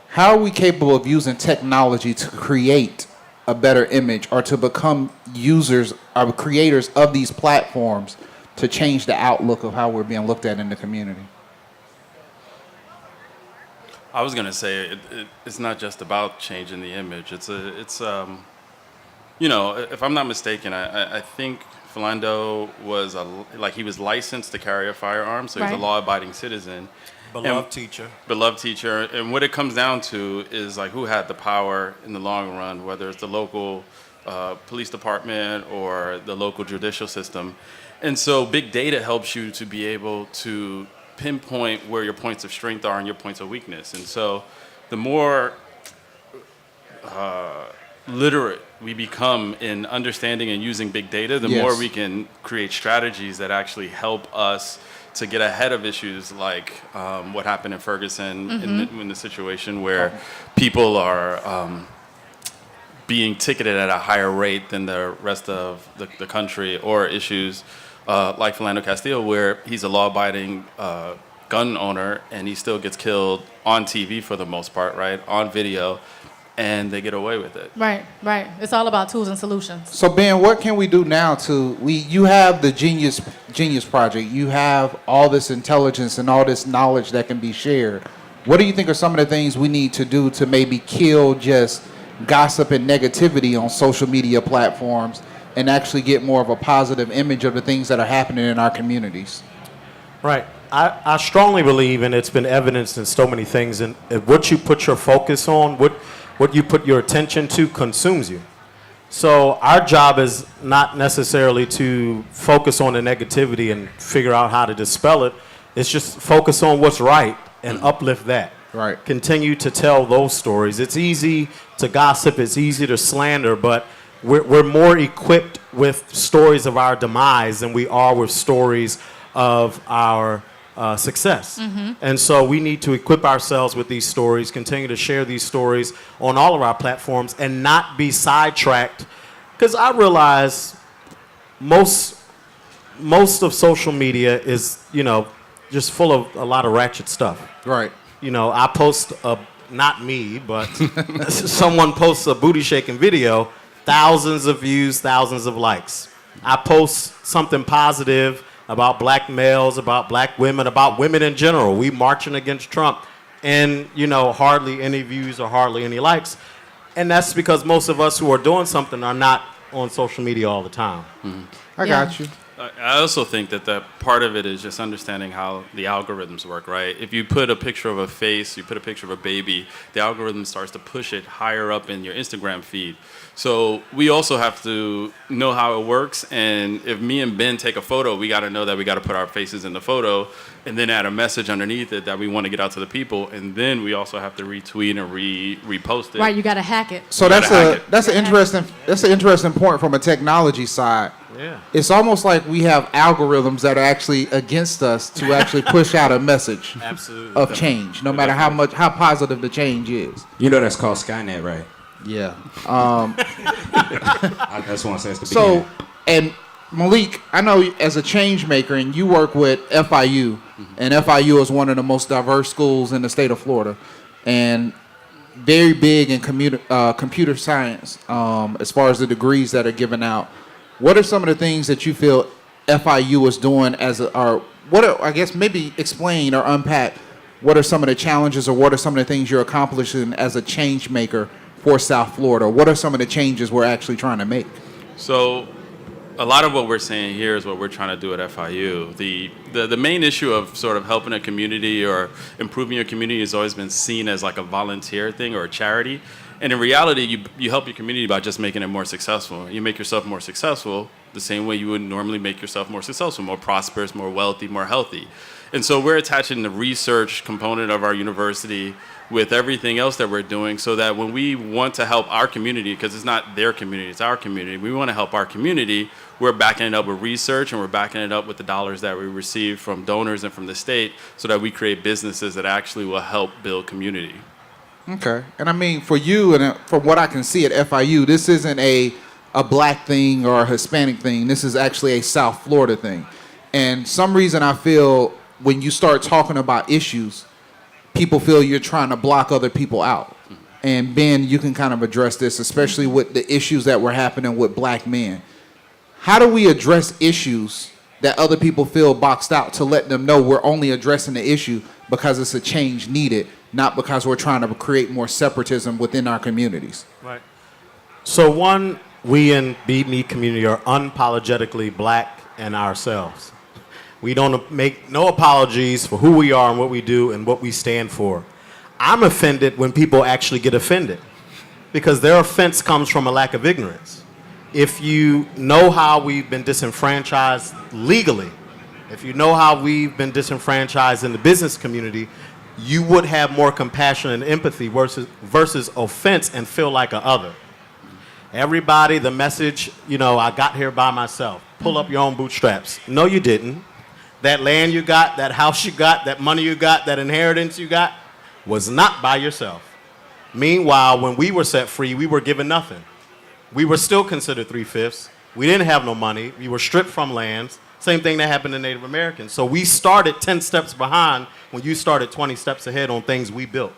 how are we capable of using technology to create a better image or to become users or creators of these platforms to change the outlook of how we're being looked at in the community? I was gonna say it's not just about changing the image. It's you know, if I'm not mistaken, I think Philando was he was licensed to carry a firearm, so he's a Right. law-abiding citizen. Beloved teacher. Beloved teacher, and what it comes down to is like who had the power in the long run, whether it's the local police department or the local judicial system. And so big data helps you to be able to pinpoint where your points of strength are and your points of weakness. And so the more literate we become in understanding and using big data, the more Yes. we can create strategies that actually help us to get ahead of issues like what happened in Ferguson in the situation where people are being ticketed at a higher rate than the rest of the country, or issues like Philando Castile where he's a law-abiding gun owner and he still gets killed on TV for the most part, right, on video, and they get away with it. Right, right. It's all about tools and solutions. So Ben, what can we do now you have the Genius Project, you have all this intelligence and all this knowledge that can be shared. What do you think are some of the things we need to do to maybe kill just gossip and negativity on social media platforms and actually get more of a positive image of the things that are happening in our communities? Right. I strongly believe, and it's been evidenced in so many things, and what you put your focus on, what you put your attention to consumes you. So our job is not necessarily to focus on the negativity and figure out how to dispel it. It's just focus on what's right and uplift that. Right. Continue to tell those stories. It's easy to gossip, it's easy to slander, but we're more equipped with stories of our demise than we are with stories of our success. And so we need to equip ourselves with these stories, continue to share these stories on all of our platforms, and not be sidetracked. Because I realize most of social media is, just full of a lot of ratchet stuff. Right. I post not me, but someone posts a booty shaking video, thousands of views, thousands of likes. I post something positive about black males, about black women, about women in general. We marching against Trump, and hardly any views or hardly any likes. And that's because most of us who are doing something are not on social media all the time. I got you. I also think that part of it is just understanding how the algorithms work, right? If you put a picture of a face, you put a picture of a baby, the algorithm starts to push it higher up in your Instagram feed. So we also have to know how it works. And if me and Ben take a photo, we got to know that we got to put our faces in the photo and then add a message underneath it that we want to get out to the people. And then we also have to retweet and repost it. Right, you got to hack it. So that's an interesting point from a technology side. Yeah. It's almost like we have algorithms that are actually against us to actually push out a message Absolutely. of change, no matter how positive the change is. You know that's called Skynet, right? Yeah. I just want to say it's the So, beginning. and Malik, I know as a change maker, and you work with FIU, and FIU is one of the most diverse schools in the state of Florida, and very big in computer science as far as the degrees that are given out. What are some of the things that you feel FIU is doing I guess maybe explain or unpack what are some of the challenges or what are some of the things you're accomplishing as a change maker for South Florida? What are some of the changes we're actually trying to make? So a lot of what we're saying here is what we're trying to do at FIU. The main issue of sort of helping a community or improving your community has always been seen as like a volunteer thing or a charity. And in reality, you help your community by just making it more successful. You make yourself more successful the same way you would normally make yourself more successful, more prosperous, more wealthy, more healthy. And so we're attaching the research component of our university with everything else that we're doing so that when we want to help our community, because it's not their community, it's our community, we want to help our community, we're backing it up with research and we're backing it up with the dollars that we receive from donors and from the state so that we create businesses that actually will help build community. Okay. And I mean, for you, and from what I can see at FIU, this isn't a black thing or a Hispanic thing. This is actually a South Florida thing. And some reason I feel when you start talking about issues, people feel you're trying to block other people out. And Ben, you can kind of address this, especially with the issues that were happening with black men. How do we address issues that other people feel boxed out to let them know we're only addressing the issue because it's a change needed, not because we're trying to create more separatism within our communities? Right. So one, we in BME community are unapologetically black and ourselves. We don't make no apologies for who we are and what we do and what we stand for. I'm offended when people actually get offended because their offense comes from a lack of ignorance. If you know how we've been disenfranchised legally, if you know how we've been disenfranchised in the business community, you would have more compassion and empathy versus offense and feel like a other. Everybody, the message, I got here by myself. Pull up your own bootstraps. No, you didn't. That land you got, that house you got, that money you got, that inheritance you got was not by yourself. Meanwhile, when we were set free, we were given nothing. We were still considered 3/5. We didn't have no money. We were stripped from lands. Same thing that happened to Native Americans. So we started 10 steps behind when you started 20 steps ahead on things we built.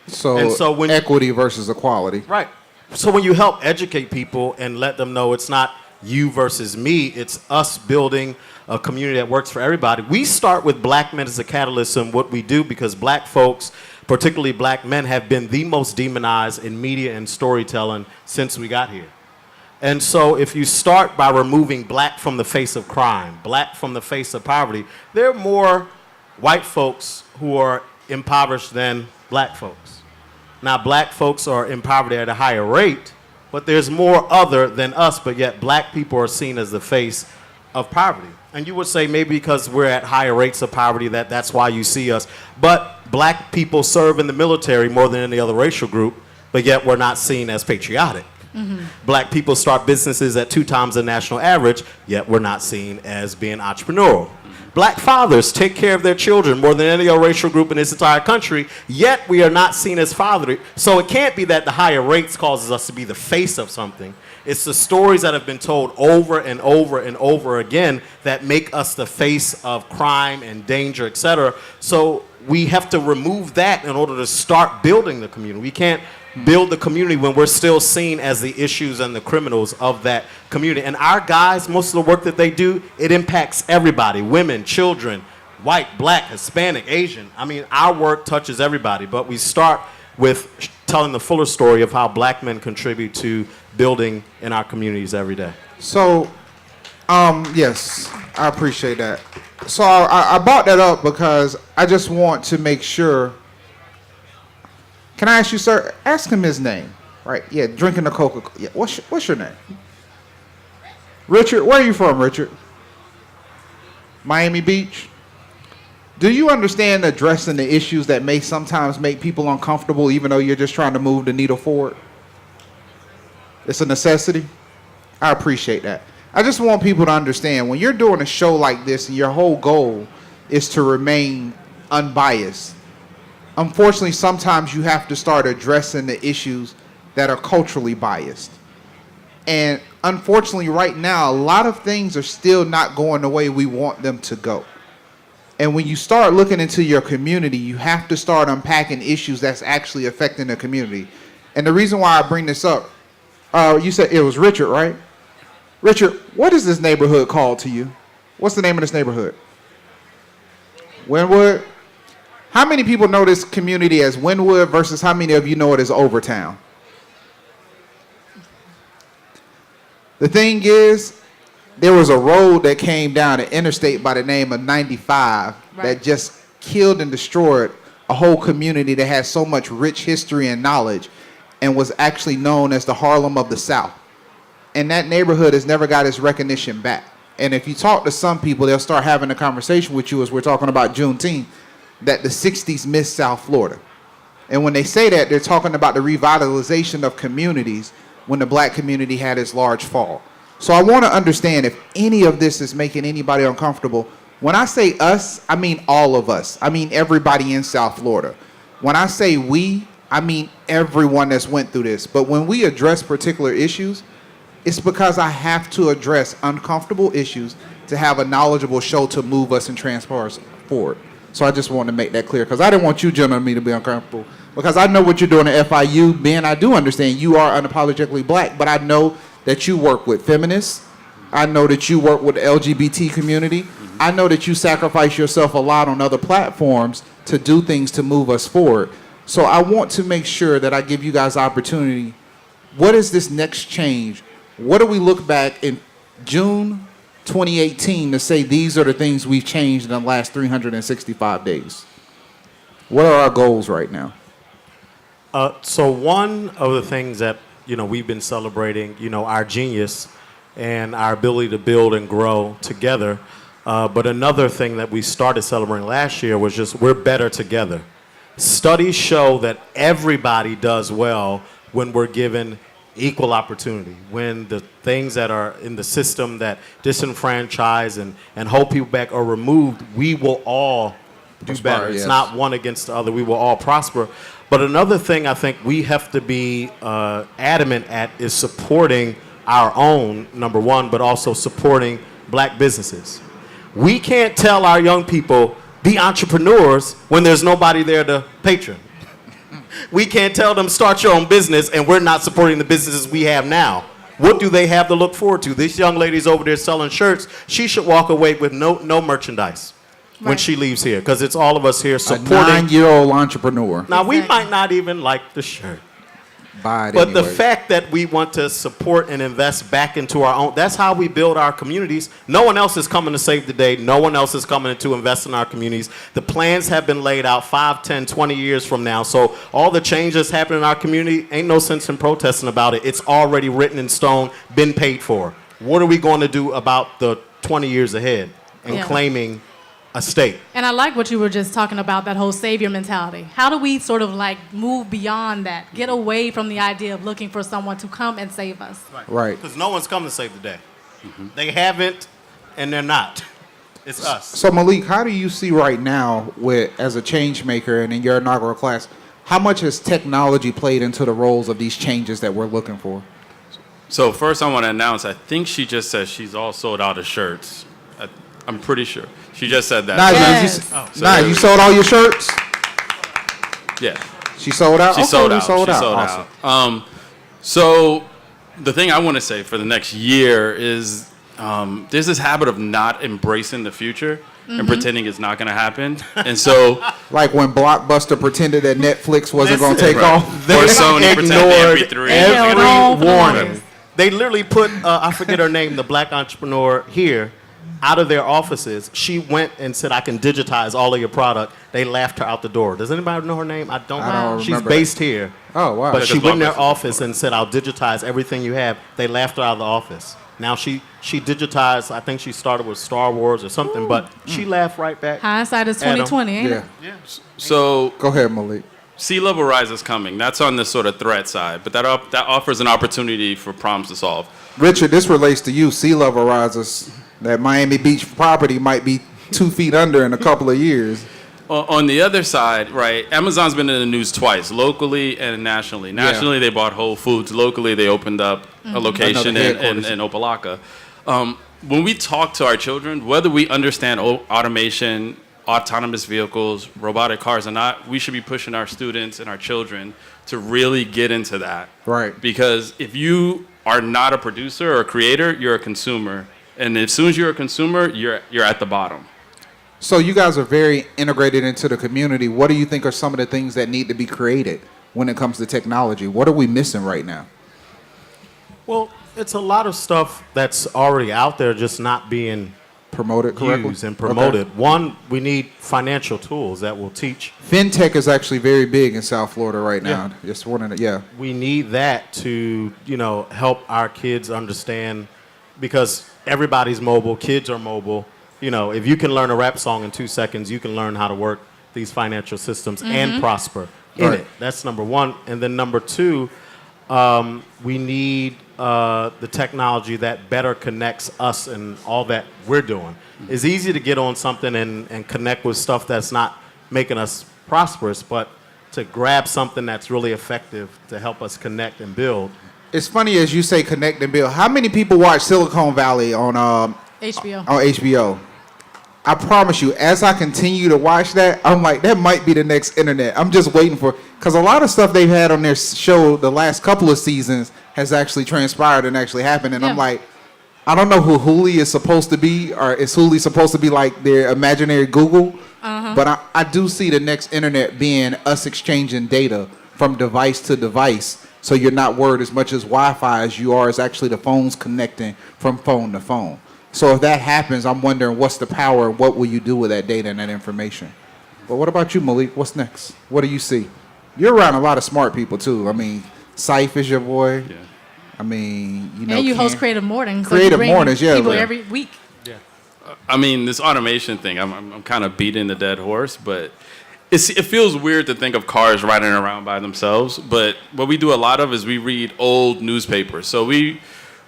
So when equity versus equality. Right. So when you help educate people and let them know it's not you versus me, it's us building a community that works for everybody. We start with black men as a catalyst in what we do because black folks, particularly black men, have been the most demonized in media and storytelling since we got here. And so if you start by removing black from the face of crime, black from the face of poverty, there are more white folks who are impoverished than black folks. Now, black folks are in poverty at a higher rate, but there's more other than us, but yet black people are seen as the face of poverty. And you would say maybe because we're at higher rates of poverty that's why you see us. But black people serve in the military more than any other racial group, but yet we're not seen as patriotic. Mm-hmm. Black people start businesses at 2 times the national average, yet we're not seen as being entrepreneurial. Black fathers take care of their children more than any other racial group in this entire country, yet we are not seen as fatherly. So it can't be that the higher rates causes us to be the face of something. It's the stories that have been told over and over and over again that make us the face of crime and danger, etc. So we have to remove that in order to start building the community. We can't build the community when we're still seen as the issues and the criminals of that community. And our guys, most of the work that they do, it impacts everybody, women, children, white, black, Hispanic, Asian. I mean, our work touches everybody, but we start with telling the fuller story of how black men contribute to building in our communities every day. So, yes, I appreciate that. So I brought that up because I just want to make sure. Can I ask you, sir? Ask him his name. Right? Yeah, drinking the Coca-Cola. Yeah. What's your name? Richard. Where are you from, Richard? Miami Beach. Do you understand addressing the issues that may sometimes make people uncomfortable, even though you're just trying to move the needle forward? It's a necessity. I appreciate that. I just want people to understand when you're doing a show like this and your whole goal is to remain unbiased. Unfortunately, sometimes you have to start addressing the issues that are culturally biased. And unfortunately, right now, a lot of things are still not going the way we want them to go. And when you start looking into your community, you have to start unpacking issues that's actually affecting the community. And the reason why I bring this up, you said it was Richard, right? Richard, what is this neighborhood called to you? What's the name of this neighborhood? Wynwood? How many people know this community as Wynwood versus how many of you know it as Overtown? The thing is, there was a road that came down an interstate by the name of 95 that just killed and destroyed a whole community that has so much rich history and knowledge. and was actually known as the Harlem of the South. And that neighborhood has never got its recognition back. And if you talk to some people, they'll start having a conversation with you as we're talking about Juneteenth, that the 60s missed South Florida. And when they say that, they're talking about the revitalization of communities when the black community had its large fall. So I want to understand if any of this is making anybody uncomfortable. When I say us, I mean all of us. I mean everybody in South Florida. When I say we, I mean everyone that's went through this. But when we address particular issues, it's because I have to address uncomfortable issues to have a knowledgeable show to move us and transport us forward. So I just wanted to make that clear because I didn't want you, gentlemen, to be uncomfortable. Because I know what you're doing at FIU. Ben, I do understand you are unapologetically black, but I know that you work with feminists. I know that you work with the LGBT community. I know that you sacrifice yourself a lot on other platforms to do things to move us forward. So I want to make sure that I give you guys opportunity. What is this next change? What do we look back in June 2018 to say these are the things we've changed in the last 365 days? What are our goals right now? So one of the things that, we've been celebrating, our genius and our ability to build and grow together. But another thing that we started celebrating last year was just we're better together. Studies show that everybody does well when we're given equal opportunity, when the things that are in the system that disenfranchise and hold people back are removed, we will all do better. Yes. It's not one against the other. We will all prosper. But another thing I think we have to be adamant at is supporting our own, number one, but also supporting black businesses. We can't tell our young people, be entrepreneurs, when there's nobody there to patron. We can't tell them, start your own business, and we're not supporting the businesses we have now. What do they have to look forward to? This young lady's over there selling shirts. She should walk away with no merchandise when she leaves here, because it's all of us here supporting. A 9-year-old entrepreneur. Now, we might not even like the shirt. Buy it But anyway. the fact that we want to support and invest back into our own, that's how we build our communities. No one else is coming to save the day. No one else is coming to invest in our communities. The plans have been laid out 5, 10, 20 years from now. So all the changes happening in our community, ain't no sense in protesting about it. It's already written in stone, been paid for. What are we going to do about the 20 years ahead and claiming a state? And I like what you were just talking about, that whole savior mentality. How do we sort of like move beyond that, get away from the idea of looking for someone to come and save us? Right. Because no one's coming to save the day. They haven't, and they're not. It's us. So Malik, how do you see right now, as a change maker and in your inaugural class, how much has technology played into the roles of these changes that we're looking for? So first I want to announce, I think she just said she's all sold out of shirts. I'm pretty sure. She just said that. You sold all your shirts? Yeah. She sold out? She sold out. Sold She out. sold Awesome. out. So the thing I want to say for the next year is there's this habit of not embracing the future and pretending it's not going to happen. And so... Like when Blockbuster pretended that Netflix wasn't going to take off. Or Sony pretended ignored MP3. every warning. They literally put, I forget her name, the black entrepreneur here, out of their offices. She went and said, I can digitize all of your product. They laughed her out the door. Does anybody know her name? I don't know. She's remember based here. Oh, wow. But she went in their office and said, I'll digitize everything you have. They laughed her out of the office. Now she digitized, I think she started with Star Wars or something, but she laughed right back. Hindsight is Adam. 2020, ain't Yeah. it? So Go ahead, Malik. sea level rise is coming. That's on the sort of threat side, but that offers an opportunity for problems to solve. Richard, this relates to you. Sea level rises. That Miami Beach property might be 2 feet under in a couple of years. On the other side, right, Amazon's been in the news twice, locally and nationally. Nationally, they bought Whole Foods. Locally, they opened up a location in Opelika. When we talk to our children, whether we understand automation, autonomous vehicles, robotic cars or not, we should be pushing our students and our children to really get into that. Right. Because if you are not a producer or a creator, you're a consumer. And as soon as you're a consumer, you're at the bottom. So you guys are very integrated into the community. What do you think are some of the things that need to be created when it comes to technology? What are we missing right now? Well, it's a lot of stuff that's already out there just not being promote it correctly? use and promote Okay. it. One, we need financial tools that will teach. Fintech is actually very big in South Florida right now. Yeah. Just one of the, yeah. We need that to, help our kids understand, because everybody's mobile, kids are mobile. If you can learn a rap song in 2 seconds, you can learn how to work these financial systems and prosper in Right. it. That's number one. And then number two, we need the technology that better connects us and all that we're doing. It's easy to get on something and connect with stuff that's not making us prosperous, but to grab something that's really effective to help us connect and build. It's funny as you say connect and build. How many people watch Silicon Valley on HBO. on HBO? I promise you, as I continue to watch that, I'm like, that might be the next internet. I'm just waiting for, because a lot of stuff they've had on their show the last couple of seasons has actually transpired and actually happened. And I'm Yeah. like, I don't know who Hooli is supposed to be, or is Hooli supposed to be like their imaginary Google? But I do see the next internet being us exchanging data from device to device. So you're not worried as much as Wi-Fi as you are as actually the phones connecting from phone to phone. So if that happens, I'm wondering what's the power, what will you do with that data and that information? But what about you, Malik? What's next? What do you see? You're around a lot of smart people too. I mean, Saif is your boy. Yeah. I mean, you know. And you host Ken- Creative Mornings. Creative you bring Mornings, yeah, People yeah. every week. I mean, this automation thing, I'm kind of beating the dead horse, but it feels weird to think of cars riding around by themselves. But what we do a lot of is we read old newspapers.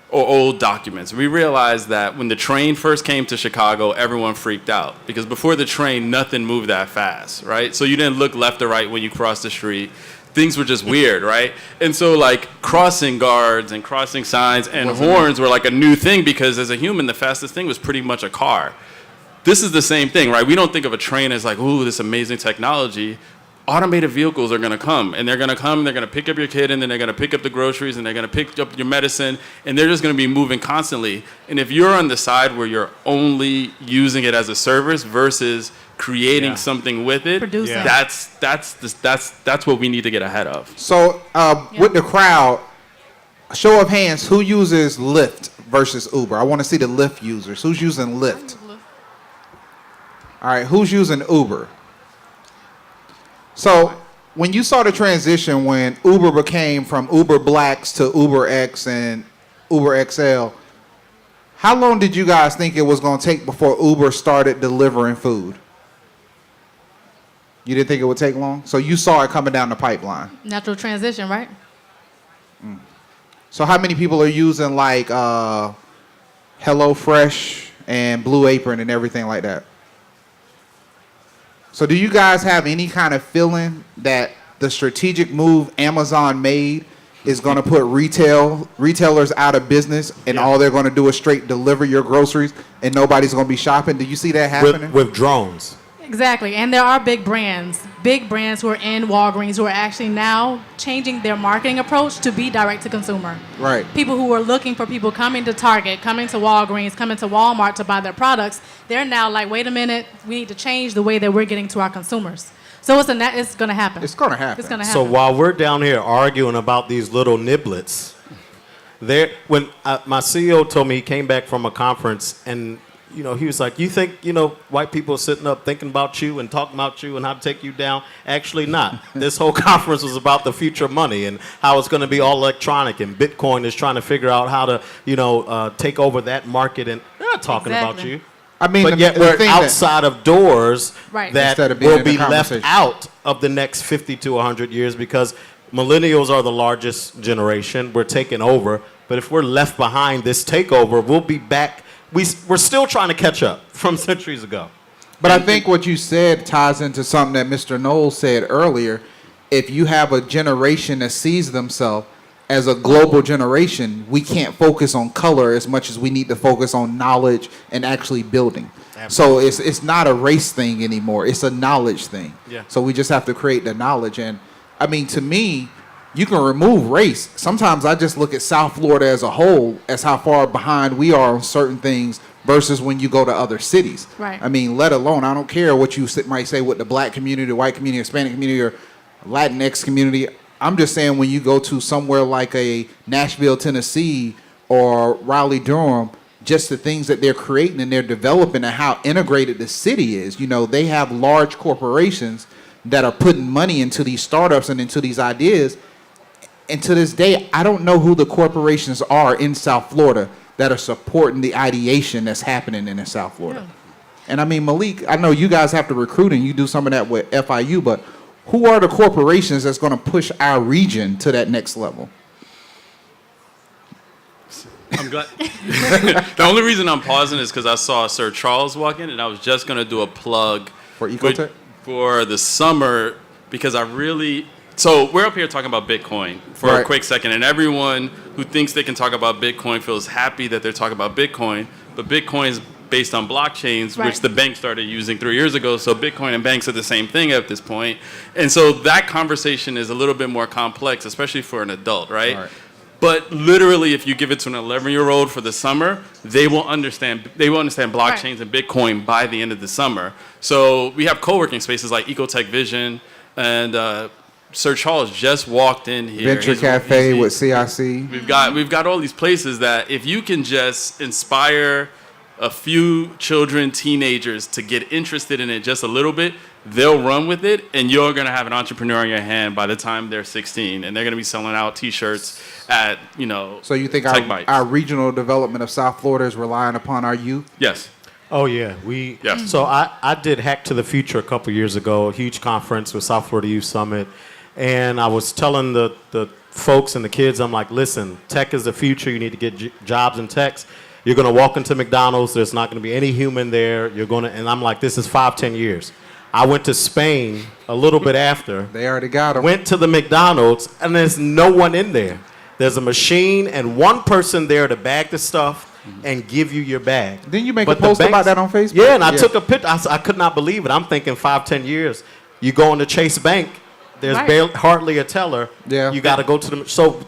Or old documents. We realized that when the train first came to Chicago, everyone freaked out because before the train, nothing moved that fast, right? So you didn't look left or right when you crossed the street. Things were just weird, right? And so like crossing guards and crossing signs and horns were like a new thing because as a human, the fastest thing was pretty much a car. This is the same thing, right? We don't think of a train as like, ooh, this amazing technology. Automated vehicles are going to come, and they're going to pick up your kid, and then they're going to pick up the groceries, and they're going to pick up your medicine, and they're just going to be moving constantly. And if you're on the side where you're only using it as a service versus creating something with it, Producing. Yeah. that's what we need to get ahead of. So with the crowd, show of hands, who uses Lyft versus Uber? I want to see the Lyft users. Who's using Lyft? All right, who's using Uber? So when you saw the transition when Uber became from Uber Blacks to Uber X and Uber XL, how long did you guys think it was going to take before Uber started delivering food? You didn't think it would take long? So you saw it coming down the pipeline. Natural transition, right? So how many people are using like HelloFresh and Blue Apron and everything like that? So do you guys have any kind of feeling that the strategic move Amazon made is going to put retailers out of business and all they're going to do is straight deliver your groceries and nobody's going to be shopping? Do you see that happening? With drones. Exactly. And there are big brands who are in Walgreens who are actually now changing their marketing approach to be direct to consumer. Right. People who were looking for people coming to Target, coming to Walgreens, coming to Walmart to buy their products, they're now like, wait a minute, we need to change the way that we're getting to our consumers. So it's going to happen. It's going to happen. It's going to So happen. while we're down here arguing about these little niblets, when my CEO told me he came back from a conference and he was like, you think, white people are sitting up thinking about you and talking about you and how to take you down? Actually not. This whole conference was about the future of money and how it's going to be all electronic, and Bitcoin is trying to figure out how to, take over that market, and they're not talking about Exactly. you. I mean, But yet the we're thing that- outside of doors Right. Instead that of being will in the be left conversation. out of the next 50 to 100 years because millennials are the largest generation. We're taking over. But if we're left behind this takeover, we'll be back. We're still trying to catch up from centuries ago. But I think what you said ties into something that Mr. Knowles said earlier. If you have a generation that sees themselves as a global generation, we can't focus on color as much as we need to focus on knowledge and actually building. Absolutely. So it's not a race thing anymore. It's a knowledge thing. Yeah. So we just have to create the knowledge. And I mean, to me, you can remove race. Sometimes I just look at South Florida as a whole as how far behind we are on certain things versus when you go to other cities. Right. I mean, let alone, I don't care what you might say with the black community, the white community, Hispanic community, or Latinx community. I'm just saying when you go to somewhere like a Nashville, Tennessee, or Raleigh, Durham, just the things that they're creating and they're developing and how integrated the city is. You know, they have large corporations that are putting money into these startups and into these ideas. And to this day, I don't know who the corporations are in South Florida that are supporting the ideation that's happening in South Florida. And I mean, Malik, I know you guys have to recruit and you do some of that with FIU, but who are the corporations that's going to push our region to that next level? I'm glad. The only reason I'm pausing is because I saw Sir Charles walk in, and I was just going to do a plug For Ecotech? for the summer, because so we're up here talking about Bitcoin for a quick second, and everyone who thinks they can talk about Bitcoin feels happy that they're talking about Bitcoin, but Bitcoin is based on blockchains, which the bank started using 3 years ago, so Bitcoin and banks are the same thing at this point. And so that conversation is a little bit more complex, especially for an adult, right? But literally, if you give it to an 11-year-old for the summer, they will understand blockchains and Bitcoin by the end of the summer. So we have co-working spaces like Ecotech Vision, and Sir Charles just walked in here. Venture Cafe with CIC. We've got all these places that if you can just inspire a few children, teenagers to get interested in it just a little bit, they'll run with it, and you're going to have an entrepreneur in your hand by the time they're 16, and they're going to be selling out T-shirts at, So you think Bytes. our regional development of South Florida is relying upon our youth? Yes. Oh yeah, So I did Hack to the Future a couple years ago, a huge conference with South Florida Youth Summit, and I was telling the folks and the kids, I'm like, listen, tech is the future. You need to get jobs in tech. You're going to walk into McDonald's. There's not going to be any human there. And I'm like, this is 5-10 years. I went to Spain a little bit after. They already got them. Went to the McDonald's, and there's no one in there. There's a machine and one person there to bag the stuff and give you your bag. Didn't you make a post about that on Facebook? Yeah, and I took a picture. I could not believe it. I'm thinking 5-10 years. You go into Chase Bank, there's hardly a teller. Yeah. You got to go to the. So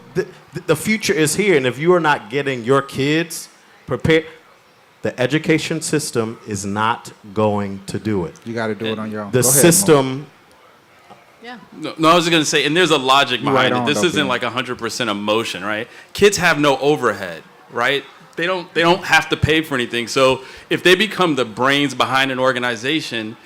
the future is here, and if you are not getting your kids prepared, the education system is not going to do it. You got to do it on your own. The system. No, I was going to say, and there's a logic behind it. This isn't like 100% emotion, right? Kids have no overhead, right? They don't have to pay for anything. So if they become the brains behind an organization,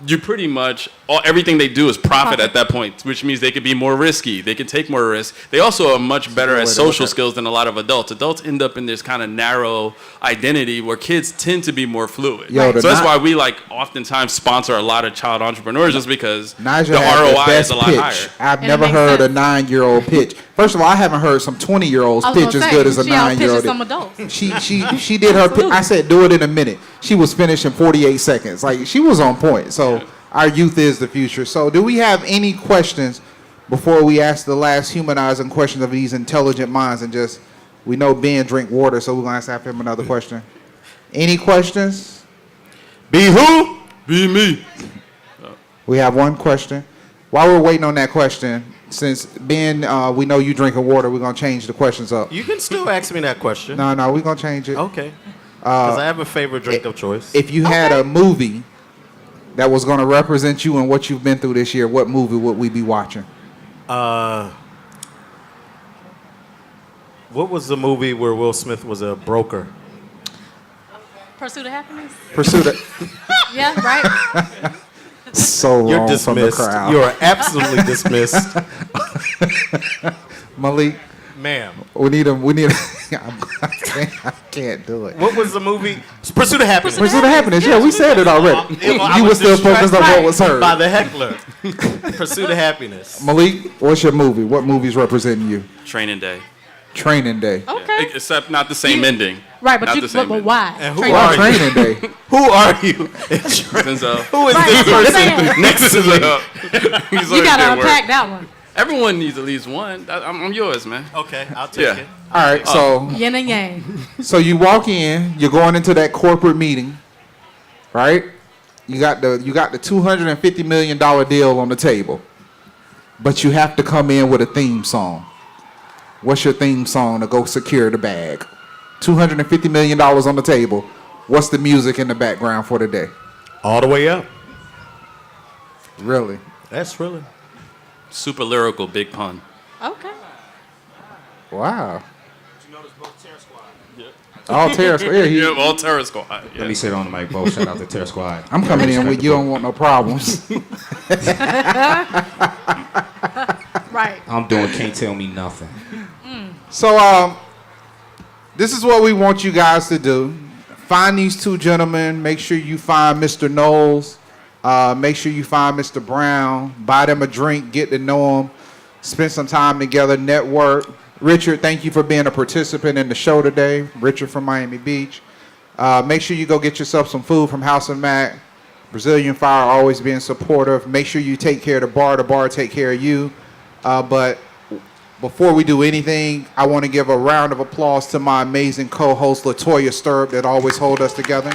you pretty much everything they do is profit at that point, which means they could be more risky. They can take more risks. They also are much better at social skills than a lot of adults. Adults end up in this kind of narrow identity where kids tend to be more fluid. So that's why we oftentimes sponsor a lot of child entrepreneurs, just because Nigel the ROI is a lot higher. I've never heard a 9-year-old pitch. First of all, I haven't heard some 20-year-olds pitch as good as a 9-year-old. Some adults. She did her pitch. I said, do it in a minute. She was finished in 48 seconds. Like, she was on point. So our youth is the future. So do we have any questions before we ask the last humanizing questions of these intelligent minds? And just, we know Ben drink water, so we're going to ask him another question. Any questions? Be who? Be me. We have one question. While we're waiting on that question, since Ben, we know you drinking water, we're going to change the questions up. You can still ask me that question. No, we're going to change it. Okay. Because I have a favorite drink of choice. If you had a movie that was going to represent you and what you've been through this year, what movie would we be watching? What was the movie where Will Smith was a broker? Pursuit of Happiness? Pursuit of... Yeah, right? So wrong. You're dismissed. From the crowd. You are absolutely dismissed. Malik, ma'am. We need a I can't do it. What was the movie? Pursuit of Happiness. Pursuit of Happiness. Yeah, we said it already. You were still focused on what was heard. By the heckler. Pursuit of Happiness. Malik, what's your movie? What movie's representing you? Training Day. Training Day. Okay. Except not the same ending. Right, but why? And who are Training you? Day. Who are you? Who is this person next to me? You gotta unpack that one. Everyone needs at least one. I'm yours, man. Okay, I'll take it. All right, so yin and yang. So you walk in, you're going into that corporate meeting, right? You got the $250 million deal on the table, but you have to come in with a theme song. What's your theme song to go secure the bag? $250 million on the table. What's the music in the background for the day? All the way up. Really? That's really. Super lyrical, big pun. Okay. Wow. Did you notice both Terror Squad? Yeah. All Terror Squad. Yeah, Yeah, all Terror Squad. Yeah. Let me sit on the mic, Bo. Shout out to Terror Squad. I'm coming in with you. Don't want no problems. Right. I'm doing Can't Tell Me Nothing. So, this is what we want you guys to do. Find these two gentlemen. Make sure you find Mr. Knowles. Make sure you find Mr. Brown. Buy them a drink. Get to know them. Spend some time together. Network. Richard, thank you for being a participant in the show today. Richard from Miami Beach. Make sure you go get yourself some food from House of Mac. Brazilian Fire always being supportive. Make sure you take care of the bar take care of you. But before we do anything, I want to give a round of applause to my amazing co-host, LaToya Sturb, that always hold us together.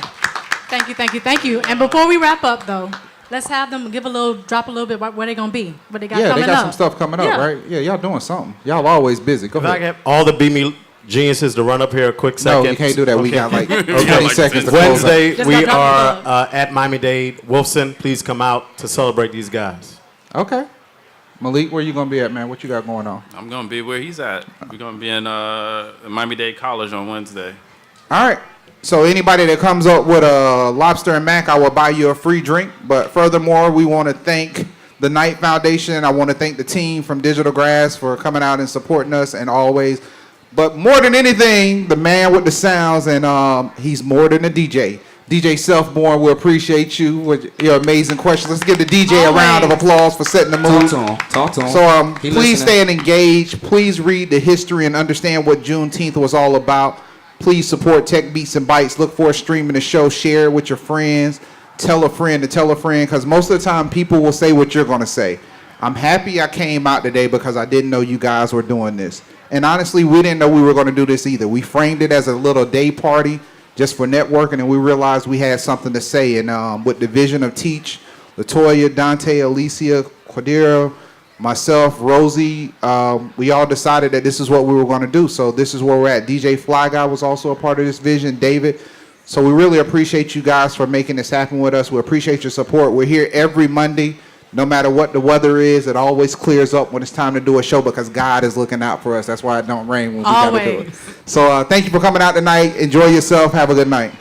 Thank you, thank you, thank you. And before we wrap up, though, let's have them drop a little bit where they're going to be, what they got coming up. Yeah, they got some stuff coming up, right? Yeah, y'all doing something. Y'all always busy. Go If I ahead. get all the Be Me geniuses to run up here a quick second. No, you can't do that. We got like 20 like seconds to close up. Wednesday, Just we gotta drop are at Miami-Dade. Wolfson, please come out to celebrate these guys. Okay. Malik, where you going to be at, man? What you got going on? I'm gonna be where he's at. We're gonna be in Miami-Dade College on Wednesday. All right. So anybody that comes up with a lobster and mac, I will buy you a free drink. But furthermore, we want to thank the Knight Foundation. I want to thank the team from Digital Grass for coming out and supporting us, and always. But more than anything, the man with the sounds, and he's more than a DJ. DJ Selfborn, we appreciate you with your amazing questions. Let's give the DJ a round of applause for setting the mood. Talk to him. So He please listening. stay engaged. Please read the history and understand what Juneteenth was all about. Please support Tech Beats and Bytes. Look for streaming the show. Share it with your friends. Tell a friend to tell a friend, because most of the time people will say what you're going to say. I'm happy I came out today because I didn't know you guys were doing this. And honestly, we didn't know we were going to do this either. We framed it as a little day party just for networking, and we realized we had something to say. And with the vision of Teach, LaToya, Dante, Alicia, Quadira, myself, Rosie, we all decided that this is what we were going to do. So this is where we're at. DJ Fly Guy was also a part of this vision, David. So we really appreciate you guys for making this happen with us. We appreciate your support. We're here every Monday. No matter what the weather is, it always clears up when it's time to do a show because God is looking out for us. That's why it don't rain when we got to do it. Always. So thank you for coming out tonight. Enjoy yourself. Have a good night.